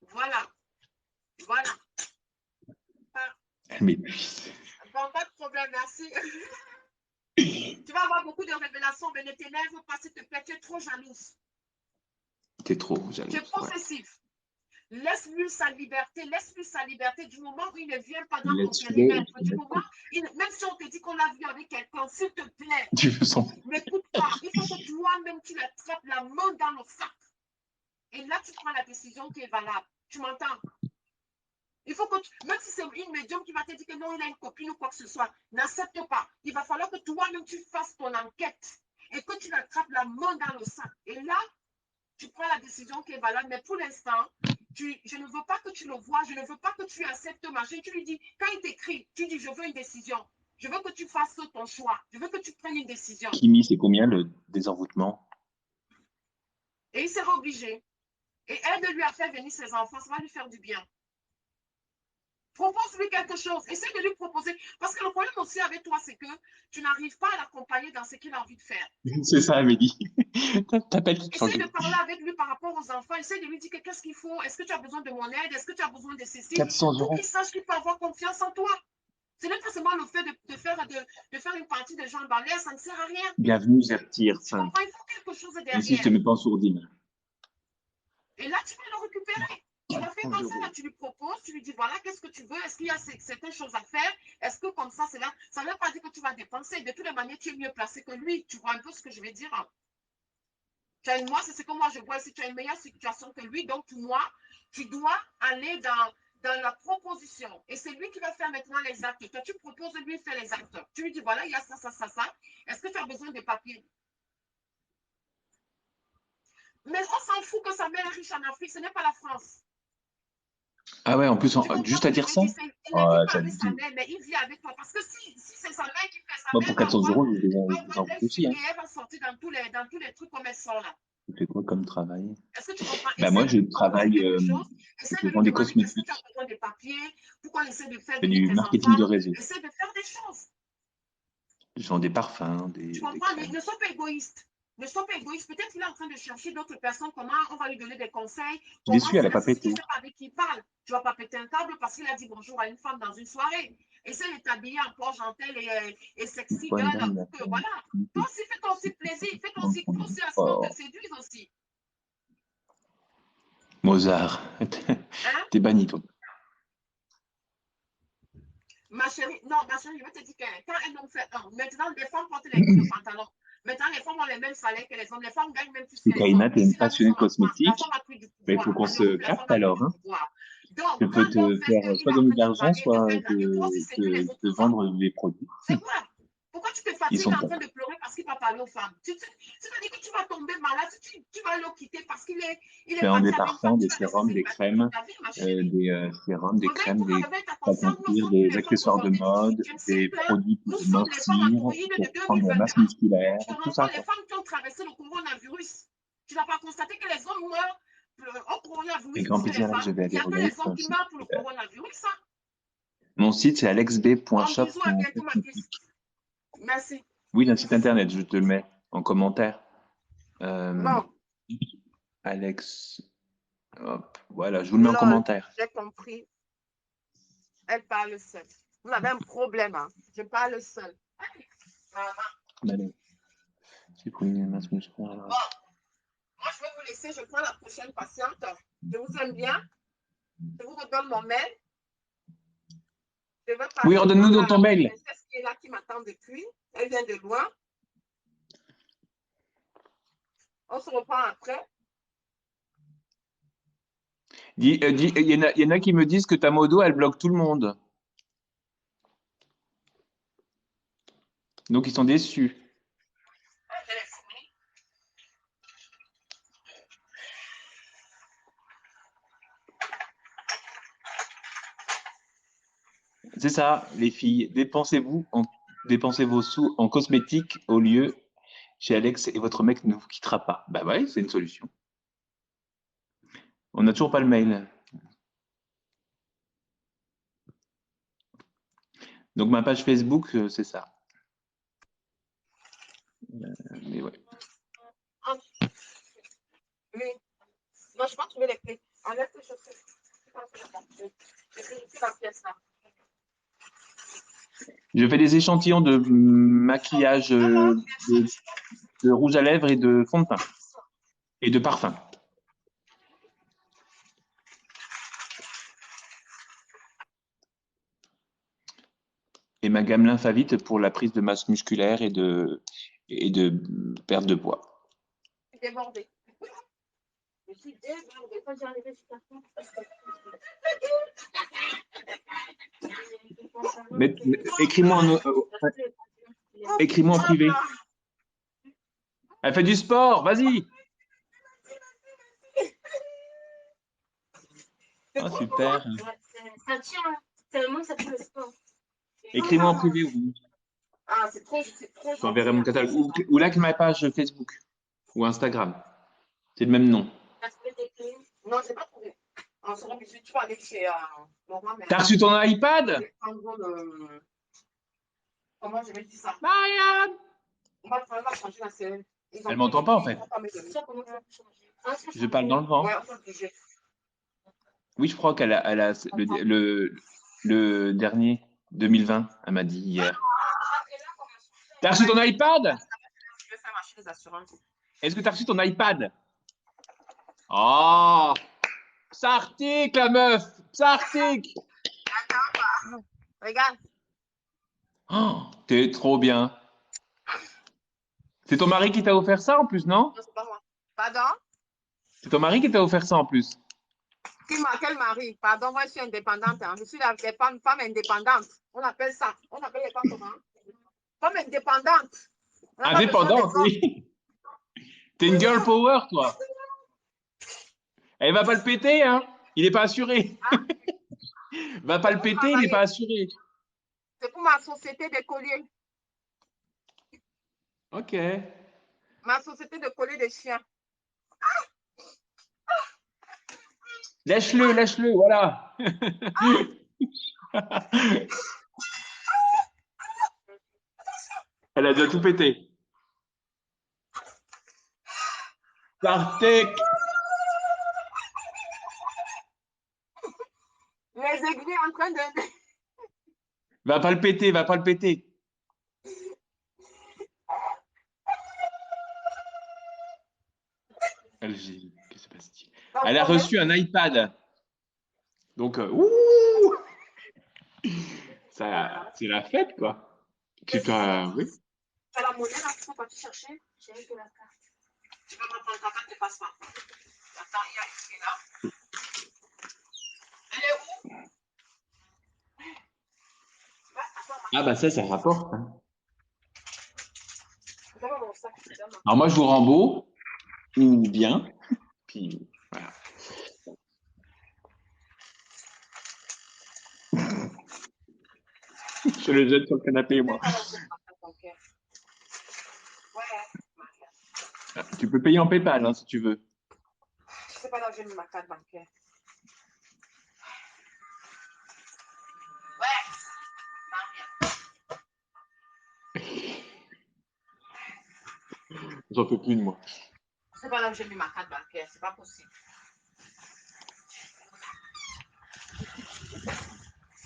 A: Voilà. Voilà.
C: Elle m'épuise.
A: Bon, pas de problème, merci. Tu vas avoir beaucoup de révélations, mais ne t'énerve pas, s'il te plaît, tu es trop jalouse.
C: T'es trop
A: Tu es
C: jalouse, ouais.
A: possessif. Laisse-lui sa liberté du moment où il ne vient pas dans ton
C: Laisse-le,
A: périmètre. Du moment, même si on te dit qu'on l'a vu avec quelqu'un, s'il te plaît,
C: tu veux son...
A: n'écoute pas. Il faut que toi-même, tu l'attrapes la main dans le sac. Et là, tu prends la décision qui est valable. Tu m'entends? Il faut que, même si c'est une médium qui va te dire que non, il a une copine ou quoi que ce soit, n'accepte pas. Il va falloir que toi-même, tu fasses ton enquête et que tu l'attrapes la main dans le sac. Et là, tu prends la décision qui est valable. Mais pour l'instant, je ne veux pas que tu le vois, je ne veux pas que tu acceptes machin. Tu lui dis, quand il t'écrit, tu dis, je veux une décision. Je veux que tu fasses ton choix. Je veux que tu prennes une décision.
C: Kimi, c'est combien le désenvoûtement?
A: Et il sera obligé. Et aide-lui à faire venir ses enfants, ça va lui faire du bien. Propose-lui quelque chose. Essaie de lui proposer. Parce que le problème aussi avec toi, c'est que tu n'arrives pas à l'accompagner dans ce qu'il a envie de faire.
C: C'est ça, Amélie. T'as pas dit de
A: Essaie
C: changer.
A: de parler avec lui par rapport aux enfants. Essaie de lui dire qu'est-ce qu'il faut. Est-ce que tu as besoin de mon aide? Est-ce que tu as besoin de ceci?
C: 400
A: Pour
C: euros.
A: qu'il sache qu'il peut avoir confiance en toi. Ce n'est pas seulement le fait de faire une partie de jambes en l'air, ça ne sert à rien.
C: Bienvenue, Zertir
A: Tu
C: 5.
A: comprends? Il faut quelque chose
C: Ici, je te
A: derrière.
C: mets pas en sourdine.
A: Et là, tu vas le récupérer. Tu l'as fait comme ça, là, tu lui proposes, tu lui dis voilà, qu'est-ce que tu veux? Est-ce qu'il y a certaines choses à faire? Est-ce que comme ça, c'est là? Ça ne veut pas dire que tu vas dépenser. De toutes les manières, tu es mieux placé que lui. Tu vois un peu ce que je veux dire? Moi, c'est ce que moi je vois. Si tu as une meilleure situation que lui, donc pour moi, tu dois aller dans la proposition. Et c'est lui qui va faire maintenant les actes. Toi, tu proposes de lui faire les actes. Tu lui dis voilà, il y a ça, ça, ça, ça. Est-ce que tu as besoin de papiers? Mais on s'en fout que sa mère est riche en Afrique, ce n'est pas la France.
C: Ah ouais, en plus,
A: Tu comprends
C: juste
A: ce
C: à
A: que je
C: dire
A: veux
C: ça?
A: dire? Il ne vit
C: Ah,
A: pas
C: c'est
A: avec sa
C: abusé.
A: mère, mais il vit avec toi. Parce que si c'est sa mère qui fait, sa
C: Moi,
A: mère
C: pour 400 euros, je les
A: va
C: envoie aussi, hein.
A: fumer, elle va sortir dans tous les trucs comme elle sort là.
C: Tu fais quoi comme travail?
A: Est-ce que tu comprends?
C: Bah,
A: Essaie
C: moi,
A: de
C: je
A: lui proposer
C: travaille,
A: quelque chose. Essaie
C: je
A: de lui
C: vends des
A: demander est-ce que tu as
C: cosmétiques.
A: besoin de papiers? Pourquoi essaie de faire
C: Je fais
A: venir
C: du
A: tes
C: marketing
A: enfants?
C: de réseau.
A: Essaie de faire des choses.
C: Je vends des parfums,
A: Tu
C: des
A: comprends?
C: crèmes.
A: Ne sois pas égoïste. Ne sois pas égoïste. Peut-être qu'il est en train de chercher d'autres personnes. Comment on va lui donner des conseils?
C: Je l'ai
A: Comment
C: su, elle a
A: faire
C: pas
A: ceci? Tu
C: pété.
A: ne sais pas avec qui il parle. Tu ne vas pas péter un câble parce qu'il a dit bonjour à une femme dans une soirée. Essaie de t'habiller en porte gentelle et
C: Une
A: sexy
C: fois, une
A: girl
C: dame, il a
A: pour que, voilà. Toi aussi, fais-toi aussi plaisir. Fais-toi aussi pousser à ce qu'on te
C: Oh,
A: séduise aussi.
C: Mozart.
A: Hein?
C: T'es banni, toi.
A: Ma chérie, non, ma chérie, je vais te dire que quand un homme fait un, maintenant les femmes portent le pantalon. Maintenant, les femmes ont les mêmes salaires que les hommes. Les femmes gagnent même plus que les hommes.
C: Kaina, t'es une
A: Ici, là, nous
C: passionnée de
A: sommes en France. La femme
C: cosmétiques.
A: a plus du
C: Mais il faut
A: pouvoir.
C: qu'on
A: En
C: se
A: Europe, la femme
C: capte
A: a plus
C: alors,
A: du
C: hein.
A: pouvoir. Donc,
C: Je peux
A: quand l'homme
C: te
A: fait
C: faire
A: qu'il est
C: soit
A: en
C: donner
A: train
C: de
A: de
C: l'argent,
A: draguer, de
C: soit
A: faire draguer, toi aussi, séduis les autres
C: te
A: hommes.
C: vendre les produits.
A: C'est quoi? Pourquoi tu te
C: Ils
A: fatigues
C: sont
A: en
C: pas.
A: train de pleurer parce qu'il va parler aux femmes. Tu te dis que tu vas tomber malade, tu vas le quitter parce qu'il
C: Je
A: est
C: fais des
A: parti avec une femme,
C: parfums,
A: tu
C: des
A: vas rester
C: sérums, des
A: célibataire toute
C: crèmes,
A: ta vie, ma chérie.
C: des sérums, des crèmes,
A: Réveille-toi,
C: des
A: réveille ta
C: pâtes à
A: conscience. Nous
C: cire,
A: sommes plus
C: des
A: les femmes
C: accessoires de
A: d'aujourd'hui du
C: mode,
A: 18e
C: des
A: siècle. Hein.
C: produits pour
A: Nous sommes les femmes
C: mincir,
A: androïdes de
C: pour prendre la masse
A: 2021.
C: musculaire,
A: Je te
C: tout
A: rends
C: ça,
A: compte, les
C: quoi.
A: femmes qui ont traversé le coronavirus. Tu n'as pas constaté que les hommes meurent au
C: Avec
A: coronavirus
C: grand
A: plus que les
C: plaisir, là,
A: femmes.
C: je vais
A: Il n'y
C: aller
A: a que
C: regarder
A: les
C: sur
A: hommes
C: le
A: qui
C: site.
A: meurent pour le coronavirus. Hein.
C: Mon site, c'est
A: Un bisou, à bientôt, ma
C: alexb.shop.cosmétique.
A: puce. Merci.
C: Oui, d'un site internet, je te le mets en commentaire.
A: Bon,
C: Alex, hop, voilà, je vous le mets en
A: lol,
C: commentaire.
A: j'ai compris. Elle parle seule. Vous avez un problème. Hein. Je parle seule.
C: Allez, c'est pour une masse musculaire.
A: Bon, moi, je vais vous laisser. Je prends la prochaine patiente. Je vous aime bien. Je vous redonne mon mail. Je vais passer
C: Oui, redonne-nous
A: prendre
C: ton
A: la
C: mail.
A: princesse qui est là, qui m'attend depuis. Elle vient de loin. On se reprend après.
C: Il y en a qui me disent que ta modo, elle bloque tout le monde. Donc, ils sont déçus. C'est ça, les filles. Dépensez vos sous en cosmétiques au lieu chez Alex et votre mec ne vous quittera pas. Bah ouais, c'est une solution. On n'a toujours pas le mail. Donc, ma page Facebook, c'est ça. Mais ouais.
A: Oui. Non, je vais trouver les clés. Enlève tes chaussures. Je vais la pièce là.
C: Je fais des échantillons de maquillage, de rouge à lèvres et de fond de teint. Et de parfum. Et ma gamme Lymphavite pour la prise de masse musculaire et de perte de poids.
A: Je suis débordée. Je suis débordée. Quand j'arrive jusqu'à
C: Mais, écris-moi en privé. Elle fait du sport, vas-y. Oh, super.
D: Ça tient, tellement ça tient le sport.
C: Écris-moi en privé. Oui.
A: Ah, c'est trop
C: Je t'enverrai mon catalogue. Ou like ma page Facebook ou Instagram. C'est le même nom.
A: Non, je n'ai pas trouvé. On sera obligé de aller chez Laurent.
C: T'as reçu ton iPad?
A: Comment je vais dire ça?
C: Marianne!
A: On va changer la scène.
C: Elle m'entend pas en fait. Je parle dans le vent.
A: Ouais, on va bouger.
C: Oui, je crois qu'elle a le dernier 2020, elle m'a dit hier. T'as reçu ton iPad?
A: Je vais faire marcher les assurances.
C: Est-ce que t'as reçu ton iPad? Oh! Psartic, la meuf! Psartic!
A: Regarde.
C: Oh, t'es trop bien. C'est ton mari qui t'a offert ça en plus, non?
A: Non, c'est pas moi. Pardon?
C: C'est ton mari qui t'a offert ça en plus.
A: Quel mari? Pardon, moi je suis indépendante. Hein. Je suis la femme indépendante. On appelle ça. On appelle les femmes comment? Femme indépendante.
C: Indépendante, oui. T'es une girl power, toi. Elle va pas le péter, hein? Il est pas assuré.
A: Hein?
C: Va pas le péter, il est pas assuré.
A: C'est pour ma société de colliers.
C: Ok.
A: Ma société de colliers de chiens.
C: Lèche-le, voilà. Elle a déjà tout pété. Sartek.
A: Les aiguilles en train de.
C: Va pas le péter, va pas le péter. Qu'est-ce qui se passe-t-il? Elle a reçu un iPad. Donc, ça, c'est la fête, quoi. Tu dois, oui.
A: Tu as la monnaie là, tu peux partir chercher. J'ai que la carte. Tu peux me prendre ta carte de passeport. Attends, il y a ici là. Elle est où?
C: Ah, bah ça rapporte. Hein. Alors moi, je vous rends beau ou bien. Puis voilà. Je le jette sur le canapé,
A: Je
C: moi.
A: sais pas là où j'ai mis ma carte bancaire. Ouais,
C: Tu peux payer en PayPal hein, si tu veux.
A: je sais pas là où j'ai mis ma carte bancaire. Ouais,
C: J'en peux plus de moi.
A: je sais pas là où j'ai mis ma carte bancaire, c'est pas possible.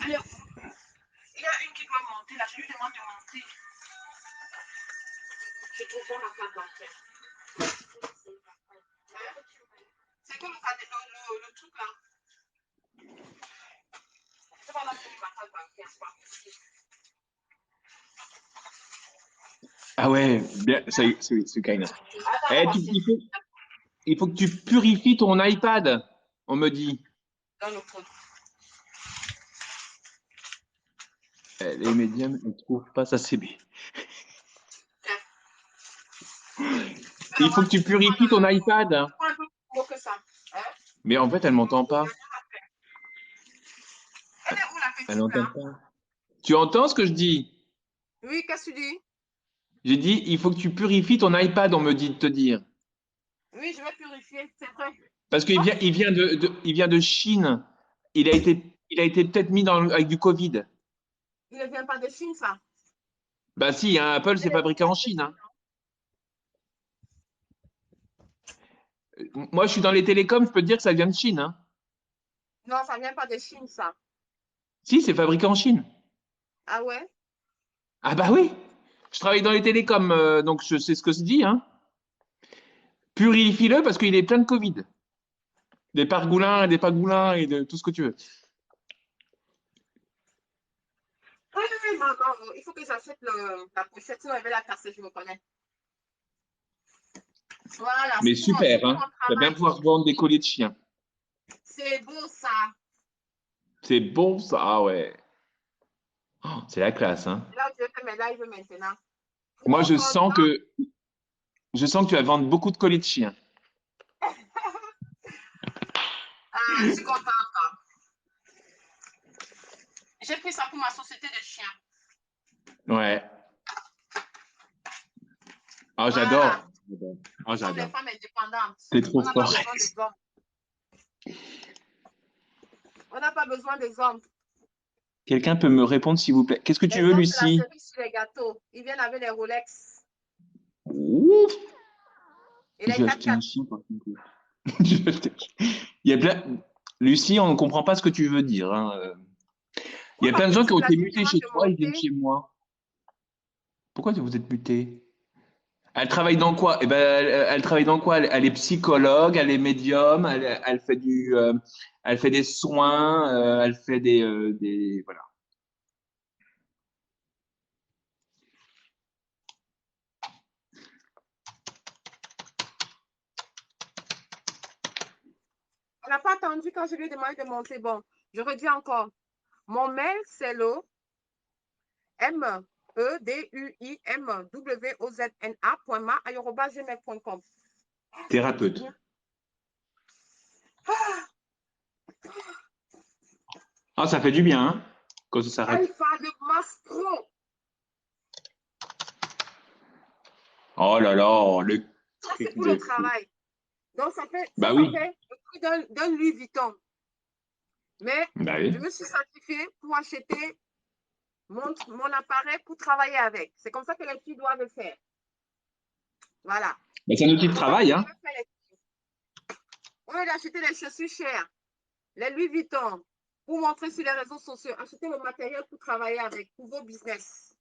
A: Alors, il y a une qui doit monter là, je lui demande de monter. Je trouve pas ma carte bancaire. C'est quoi le truc là? Je sais pas là où j'ai mis ma carte bancaire, c'est pas possible.
C: Ah ouais, bien, c'est Kaina.
A: Attends,
C: Eh,
A: on va passer
C: il faut que tu purifies ton iPad, on me dit.
A: dans le code.
C: Les médiums ne trouvent pas sa CB. Il faut que tu purifies ton iPad.
A: Un peu plus gros que ça. Hein?
C: Mais en fait, elle m'entend pas.
A: Elle est où la
C: Elle
A: petite
C: n'entend
A: là?
C: pas. Tu entends ce que je dis?
A: Oui, qu'est-ce que tu dis?
C: J'ai dit, il faut que tu purifies ton iPad, on me dit de te dire.
A: Oui, je vais purifier, c'est vrai.
C: Parce qu'il
A: Oh,
C: il vient de Chine. Il a été peut-être mis avec du Covid.
A: il ne vient pas de Chine, ça.
C: Bah si, hein, Apple,
A: Elle
C: c'est
A: est
C: fabriqué en
A: de
C: Chine.
A: Chine,
C: Hein. Moi, je suis dans les télécoms, je peux te dire que ça vient de Chine. Hein.
A: non, ça ne vient pas de Chine, ça.
C: Si, c'est fabriqué en Chine.
A: Ah ouais?
C: Ah bah oui. Je travaille dans les télécoms, donc je sais ce que se dit. Hein. Purifie-le parce qu'il est plein de Covid. Des pagoulins et de tout ce que tu veux.
A: Oui, oui, oui, maman, il faut que j'achète la pochette, sinon elle va la casser, je me connais. Voilà,
C: Mais
A: c'est
C: super,
A: pour
C: hein.
A: mon
C: Tu vas bien
A: travail.
C: pouvoir vendre des colliers de chiens.
A: C'est beau, ça.
C: C'est bon ça, ah ouais. Oh, c'est la classe, hein.
A: Là, je fais mes lives maintenant.
C: Moi,
A: Gros content.
C: je sens que tu vas vendre beaucoup de colliers de chiens.
A: Je suis contente. J'ai pris ça pour ma société de chiens.
C: Ouais. Ah,
A: Voilà.
C: j'adore. Ah,
A: Nous sommes des
C: j'adore.
A: femmes indépendantes.
C: T'es trop
A: On n'a pas
C: fort.
A: besoin des hommes. On n'a pas besoin des hommes.
C: Quelqu'un peut me répondre, s'il vous plaît. Qu'est-ce que tu
A: Les
C: veux,
A: hommes, c'est la
C: Lucie?
A: cerise sur les gâteaux. Ils viennent avec les Rolex
C: Ouf,
A: et
C: je
A: les
C: vais acheter un
A: 4x4.
C: chien, par contre. Je vais acheter un chien. Il y a plein... Lucie, on ne comprend pas ce que tu veux dire. Hein. Il y
A: Oui,
C: a
A: ma
C: plein de gens qui
A: petite,
C: ont
A: là,
C: été
A: je lui
C: mutés
A: demande
C: chez
A: de
C: toi, ils viennent
A: monter.
C: chez moi. Pourquoi vous êtes mutés? Elle travaille dans quoi? Eh ben, elle travaille dans quoi? Elle est psychologue, elle est médium, elle fait des soins, elle fait voilà.
A: On n'a pas attendu quand je lui ai demandé de monter. Bon, je redis encore. Mon mail, c'est le meduimwozna.ma@gmail.com.
C: Thérapeute. Ah, ça fait du bien, hein, quand ça s'arrête.
A: Alpha de Mastro.
C: Oh là là, le
A: Ça,
C: truc
A: c'est pour le
C: de fou.
A: travail. Donc, ça fait
C: Bah oui,
A: le prix d'un Louis Vuitton. Mais
C: bah oui.
A: je me suis certifiée pour acheter mon appareil pour travailler avec. C'est comme ça que les filles doivent le faire. Voilà.
C: Bah, c'est un outil de
A: C'est comme ça que
C: travail,
A: vous
C: hein.
A: devez faire les filles. Au lieu d'acheter les chaussures chères, les Louis Vuitton, pour montrer sur les réseaux sociaux, achetez le matériel pour travailler avec, pour vos business.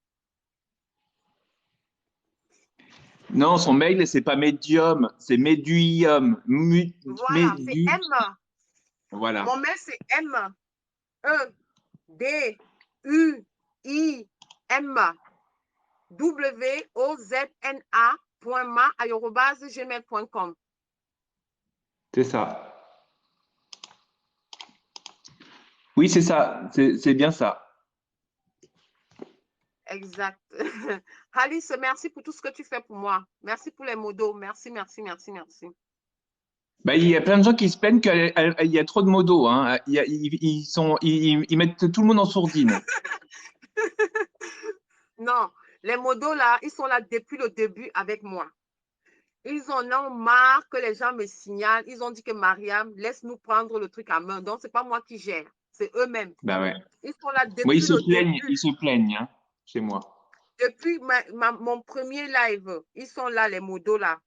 C: Non, son mail, c'est pas médium, c'est médium.
A: Voilà, c'est M.
C: Voilà.
A: Mon mail, c'est M. E-D-U-I-M. wozna.ma@gmail.com.
C: C'est ça. Oui, c'est ça. C'est bien ça.
A: Exact. Alice, merci pour tout ce que tu fais pour moi. Merci pour les mots d'eau. Merci, merci, merci, merci.
C: Bah, il y a plein de gens qui se plaignent qu'il y a trop de modos. Hein. Ils mettent tout le monde en sourdine.
A: Non, les modos là, ils sont là depuis le début avec moi. Ils en ont marre que les gens me signalent. Ils ont dit que Mariam, laisse-nous prendre le truc à main. Donc, c'est pas moi qui gère, c'est eux-mêmes.
C: Bah ouais.
A: Ils sont là
C: Moi,
A: depuis le début.
C: ils se plaignent, hein, chez moi.
A: Depuis mon premier live, ils sont là, les modos là.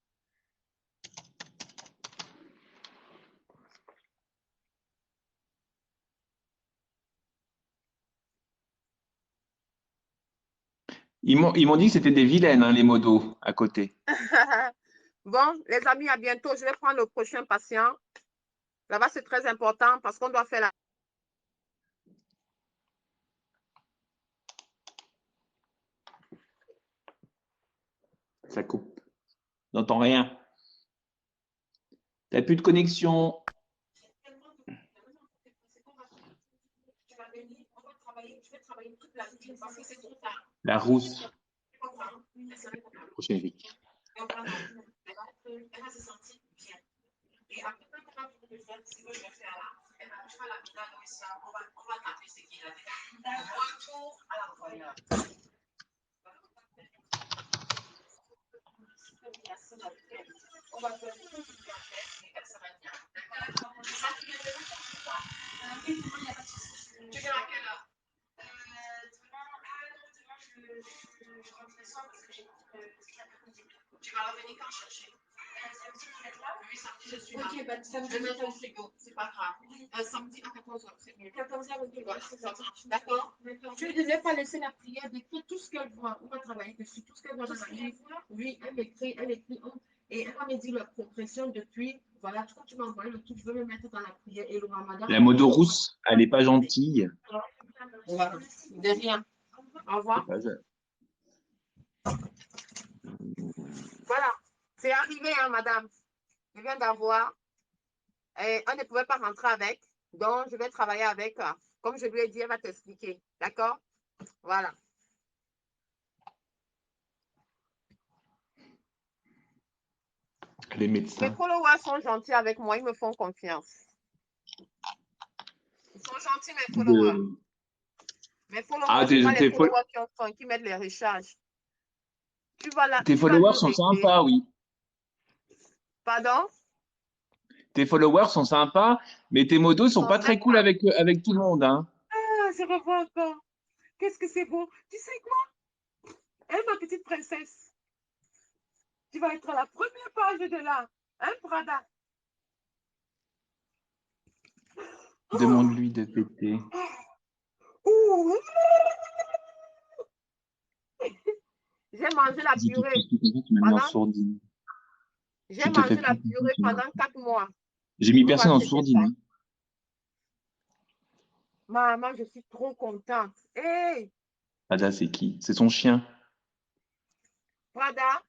C: Ils m'ont dit que c'était des vilaines, hein, les modos, à côté.
A: Bon, les amis, à bientôt. Je vais prendre le prochain patient. Là-bas, c'est très important parce qu'on doit faire la...
C: Ça coupe. N'entends rien. T'as plus de connexion. La rousse. Prochaine vie.
A: Tu viens à quelle heure? Tu vas revenir quand chercher? Oui, samedi, je suis là. Ok, bah, samedi, je vais mettre au frigo, c'est pas grave. Samedi à 14h, c'est mieux. 14h, ok. D'accord. Tu ne devais pas laisser la prière d'écrire tout ce qu'elle voit. On va travailler dessus, tout ce qu'elle voit dans la vie. Oui, elle écrit, et elle va me dire la progression depuis. Voilà, quand tu m'as envoyé le truc, je veux me mettre dans la prière et le ramadan.
C: La modo rousse, elle n'est pas gentille.
A: Voilà, de rien. Au revoir. Voilà, c'est arrivé, hein, madame. Je viens d'avoir. Et on ne pouvait pas rentrer avec. Donc, je vais travailler avec. Comme je lui ai dit, elle va t'expliquer. D'accord? Voilà.
C: Les médecins.
A: Mes followers sont gentils avec moi. Ils me font confiance. Ils sont gentils, mes followers. Mes followers, ce pas les followers qui mettent les recharges. Tu vas là.
C: Tes followers sont sympas, oui.
A: Pardon?
C: Tes followers sont sympas, mais tes modos sont pas très cool avec tout le monde. Hein.
A: Ah, je revois encore. Qu'est-ce que c'est beau. Tu sais quoi? Elle, ma petite princesse. Tu vas être à la première page de là. Hein, Prada?
C: Demande-lui de péter.
A: J'ai mangé la purée. J'ai mangé la purée pendant 4 mois.
C: J'ai mis personne en sourdine. Hein.
A: Maman, je suis trop contente. Hey!
C: Prada, c'est qui? C'est son chien.
A: Prada,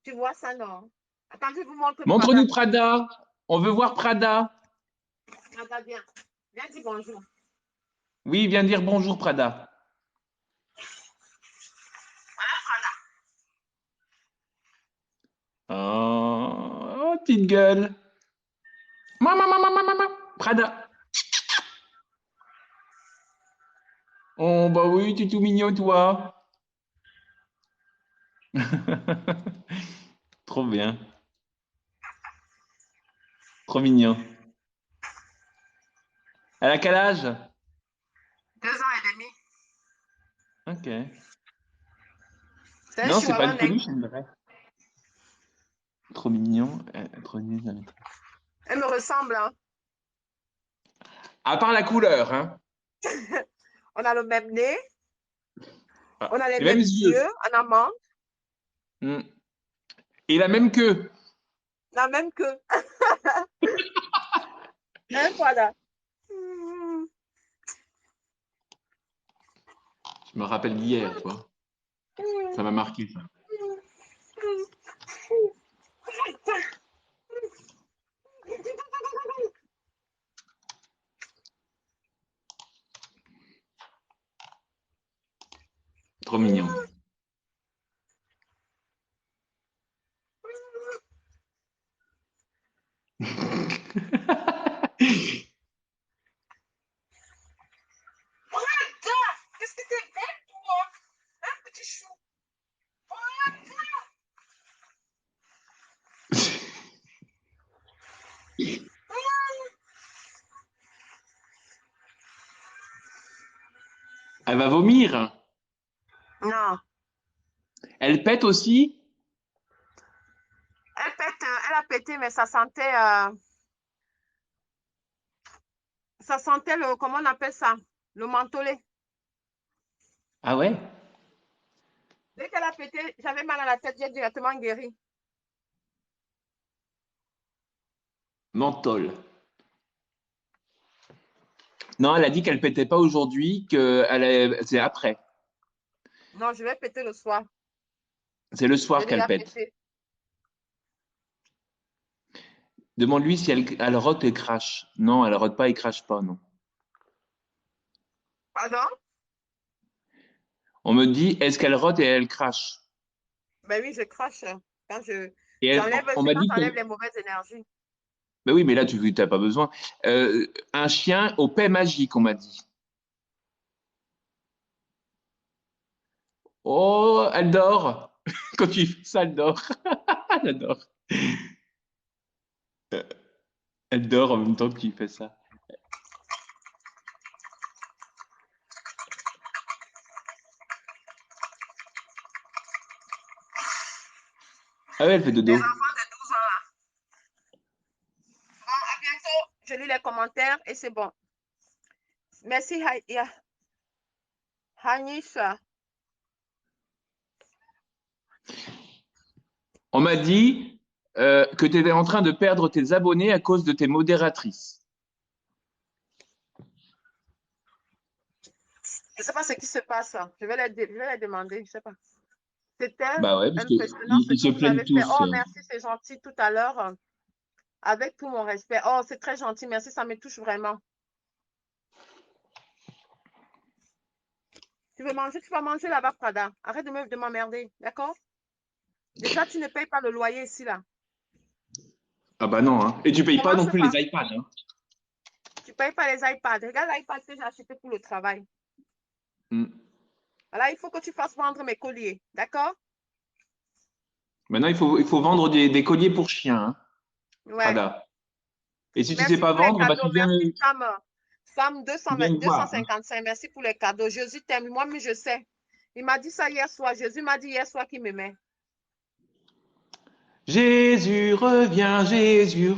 A: tu vois ça, non? Attends, je vous montre.
C: Montre-nous Prada. On veut voir Prada.
A: Prada, viens. Viens dire bonjour.
C: Oui, viens dire bonjour, Prada.
A: Voilà,
C: Prada. Oh, petite gueule. Maman, Prada. Oh, bah oui, tu es tout mignon, toi. Trop bien. Trop mignon. Elle a quel âge?
A: 2 ans et demi.
C: Ok.
A: C'est
C: non, c'est pas une peluche, c'est une vraie. Trop mignon. Trop mignon.
A: Elle me ressemble, hein.
C: À part la couleur, hein.
A: On a le même nez.
C: Ah,
A: on a les mêmes yeux en amande.
C: Et la même queue.
A: La même queue. Hein, voilà.
C: Je me rappelle d'hier, toi. Ça m'a marqué, ça. Trop mignon.
D: Qu'est-ce que t'es bête, toi? Un petit chou.
C: Elle va vomir.
D: Non.
C: Elle pète aussi.
D: Elle pète, elle a pété, mais ça sentait le, comment on appelle ça? Le mentholé.
C: Ah ouais?
D: Dès qu'elle a pété, j'avais mal à la tête, j'ai directement guéri.
C: Menthol. Non, elle a dit qu'elle pétait pas aujourd'hui, c'est après.
D: Non, je vais péter le soir.
C: C'est le
D: J'ai
C: soir qu'elle
D: déjà
C: pète.
D: pété.
C: Demande-lui si elle rote et crache. Non, elle rote pas et crache pas, non.
D: Pardon?
C: On me dit, est-ce qu'elle rote et elle crache?
D: Ben oui, je crache. Quand
C: Et
D: j'enlève,
C: on
D: c'est
C: m'a
D: quand
C: dit
D: j'enlève
C: qu'elle...
D: les mauvaises énergies.
C: Ben oui, mais là, tu n'as pas besoin. Un chien au paix magique, on m'a dit. Oh, elle dort. Quand tu fais ça, elle dort. Elle adore. Elle dort en même temps que tu fais ça. Ah ouais, elle fait
D: Les
C: dodo.
D: enfants de 12 ans là. Bon, à bientôt. Je lis les commentaires et c'est bon. Merci, Hanisha.
C: On m'a dit que tu étais en train de perdre tes abonnés à cause de tes modératrices.
D: Je ne sais pas ce qui se passe. Je vais les demander. Je ne sais pas. C'était
C: Bah ouais, parce que
D: impressionnant ce
C: ils
D: que
C: se
D: vous
C: plaignent
D: avez fait.
C: tous.
D: Oh, merci, c'est gentil tout à l'heure. Avec tout mon respect. Oh, c'est très gentil. Merci, ça me touche vraiment. Tu veux manger, tu vas manger là-bas, Prada. Arrête de m'emmerder, d'accord? Déjà, tu ne payes pas le loyer ici, là.
C: Ah bah non, hein. Et tu payes pas non
D: Commence
C: plus
D: par,
C: les iPads, hein.
D: tu ne payes pas les iPads. Regarde l'iPad que j'ai acheté pour le travail.
C: Mm.
D: Voilà, il faut que tu fasses vendre mes colliers, d'accord?
C: Maintenant, il faut vendre des colliers pour chiens, hein,
D: Ouais.
C: Prada. Et si tu sais
D: Merci
C: pas
D: pour les
C: vendre, bah
D: cadeaux. Merci, Sam. Sam
C: tu viens me voir, hein.
D: 255. Merci pour les cadeaux. Jésus t'aime. Moi, mais je sais. Il m'a dit ça hier soir. Jésus m'a dit hier soir qu'il m'aimait.
C: Jésus revient, Jésus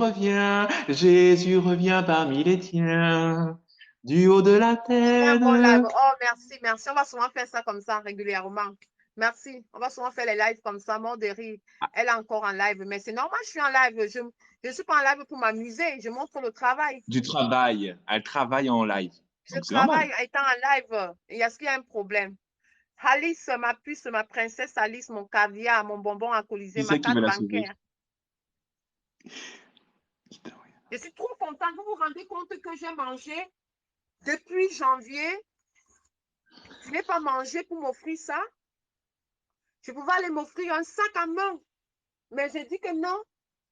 C: revient parmi les tiens, du haut de la
D: C'était un bon live.
C: terre.
D: Oh, merci, merci. On va souvent faire ça comme ça régulièrement. Merci. On va souvent faire les lives comme ça. Mort de rire. Elle est encore en live. Mais c'est normal, je suis en live. Je ne suis pas en live pour m'amuser. Je montre le travail.
C: Du travail. Elle travaille en live.
D: Je
C: Donc c'est normal.
D: travaille étant en live. Est-ce qu'il y a un problème? Alice, ma puce, ma princesse Alice, mon caviar, mon bonbon alcoolisé,
C: Qui
D: ma
C: c'est qui
D: carte
C: veut la sauver?
D: bancaire. Je suis trop contente. Vous vous rendez compte que j'ai mangé depuis janvier. Je n'ai pas mangé pour m'offrir ça. Je pouvais aller m'offrir un sac à main. Mais j'ai dit que non.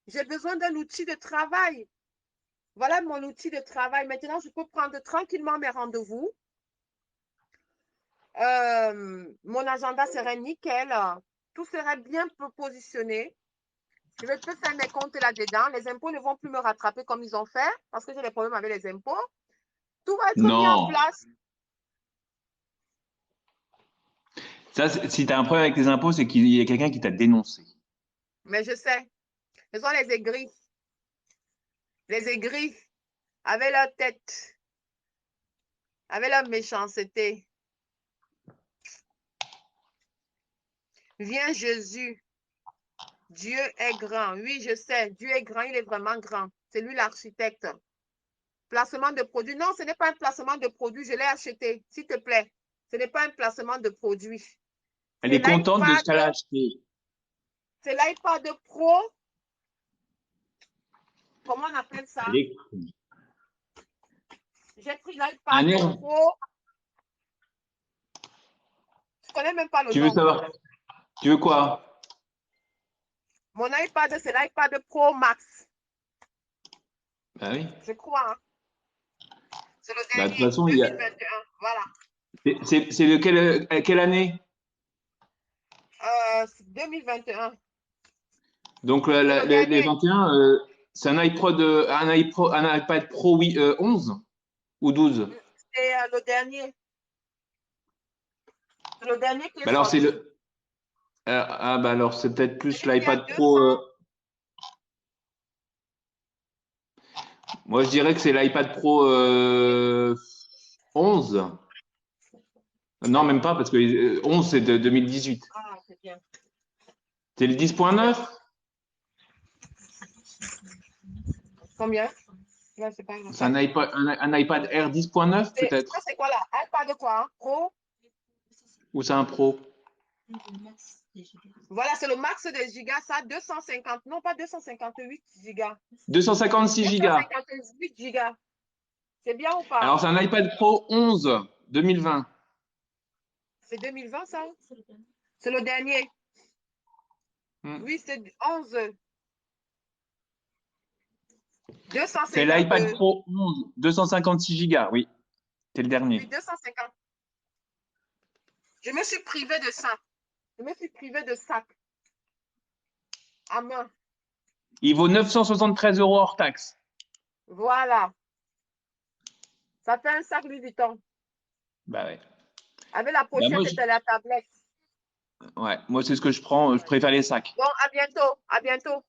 D: J'ai besoin d'un outil de travail. Voilà mon outil de travail. Maintenant, je peux prendre tranquillement mes rendez-vous. Mon agenda serait nickel. Tout serait bien positionné. Je vais peux faire mes comptes là-dedans. Les impôts ne vont plus me rattraper comme ils ont fait parce que j'ai des problèmes avec les impôts. Tout va être mis en
C: Non.
D: place.
C: Ça, si tu as un problème avec les impôts, c'est qu'il y a quelqu'un qui t'a dénoncé.
D: Mais je sais. Ce sont les aigris. Les aigris, avec leur tête, avec leur méchanceté. Viens Jésus. Dieu est grand. Oui, je sais. Dieu est grand. Il est vraiment grand. C'est lui l'architecte. Placement de produit. Non, ce n'est pas un placement de produit. Je l'ai acheté. S'il te plaît. Ce n'est pas un placement de produit.
C: Elle
D: C'est
C: est contente de ce qu'elle a
D: l'iPad.
C: acheté.
D: C'est l'iPad Pro. Comment on appelle ça?
C: Elle est...
D: J'ai pris
C: Un
D: l'iPad
C: air...
D: Pro. Tu connais même pas le
C: Tu veux
D: nom.
C: savoir? Tu veux quoi?
D: Mon iPad, c'est l'iPad Pro Max,
C: Bah oui.
D: je crois. Hein. C'est le
C: Bah, de toute
D: dernier,
C: façon,
D: 2021. Voilà.
C: c'est de quelle année?
D: 2021.
C: Donc,
D: C'est le
C: les
D: dernier.
C: 21, c'est un iPad Pro, oui, 11 ou 12?
D: C'est le dernier. C'est le dernier qui est
C: Bah alors, c'est
D: sorti.
C: le. Bah alors, c'est peut-être plus
D: Celui qui a
C: l'iPad Pro.
D: 200.
C: Moi, je dirais que c'est l'iPad Pro 11. Non, même pas, parce que 11, c'est de 2018.
D: Ah, c'est bien.
C: C'est le 10.9?
D: Combien? Ouais, c'est pas grave.
C: C'est un iPad Air 10.9, peut-être?
D: Ça, c'est quoi là? iPad quoi? Hein? Pro?
C: Ou c'est un Pro?
D: Voilà, c'est le max des gigas, ça, 250. Non, pas 258 gigas.
C: 256 gigas.
D: 258 gigas. C'est bien ou pas?
C: Alors, c'est un iPad Pro 11 2020.
D: C'est 2020, ça? C'est le dernier. Oui, c'est 11.
C: C'est
D: 250.
C: l'iPad Pro 11, 256 gigas, oui. C'est le
D: Oui,
C: dernier.
D: 250. Je me suis privée de ça. Je me suis privée de sac. À main.
C: Il vaut 973 € hors taxe.
D: Voilà. Ça fait un sac Louis Vuitton.
C: Bah ouais.
D: Avec la
C: Bah
D: pochette de la tablette.
C: ouais, moi c'est ce que je prends. Je préfère les sacs.
D: Bon, à bientôt. À bientôt.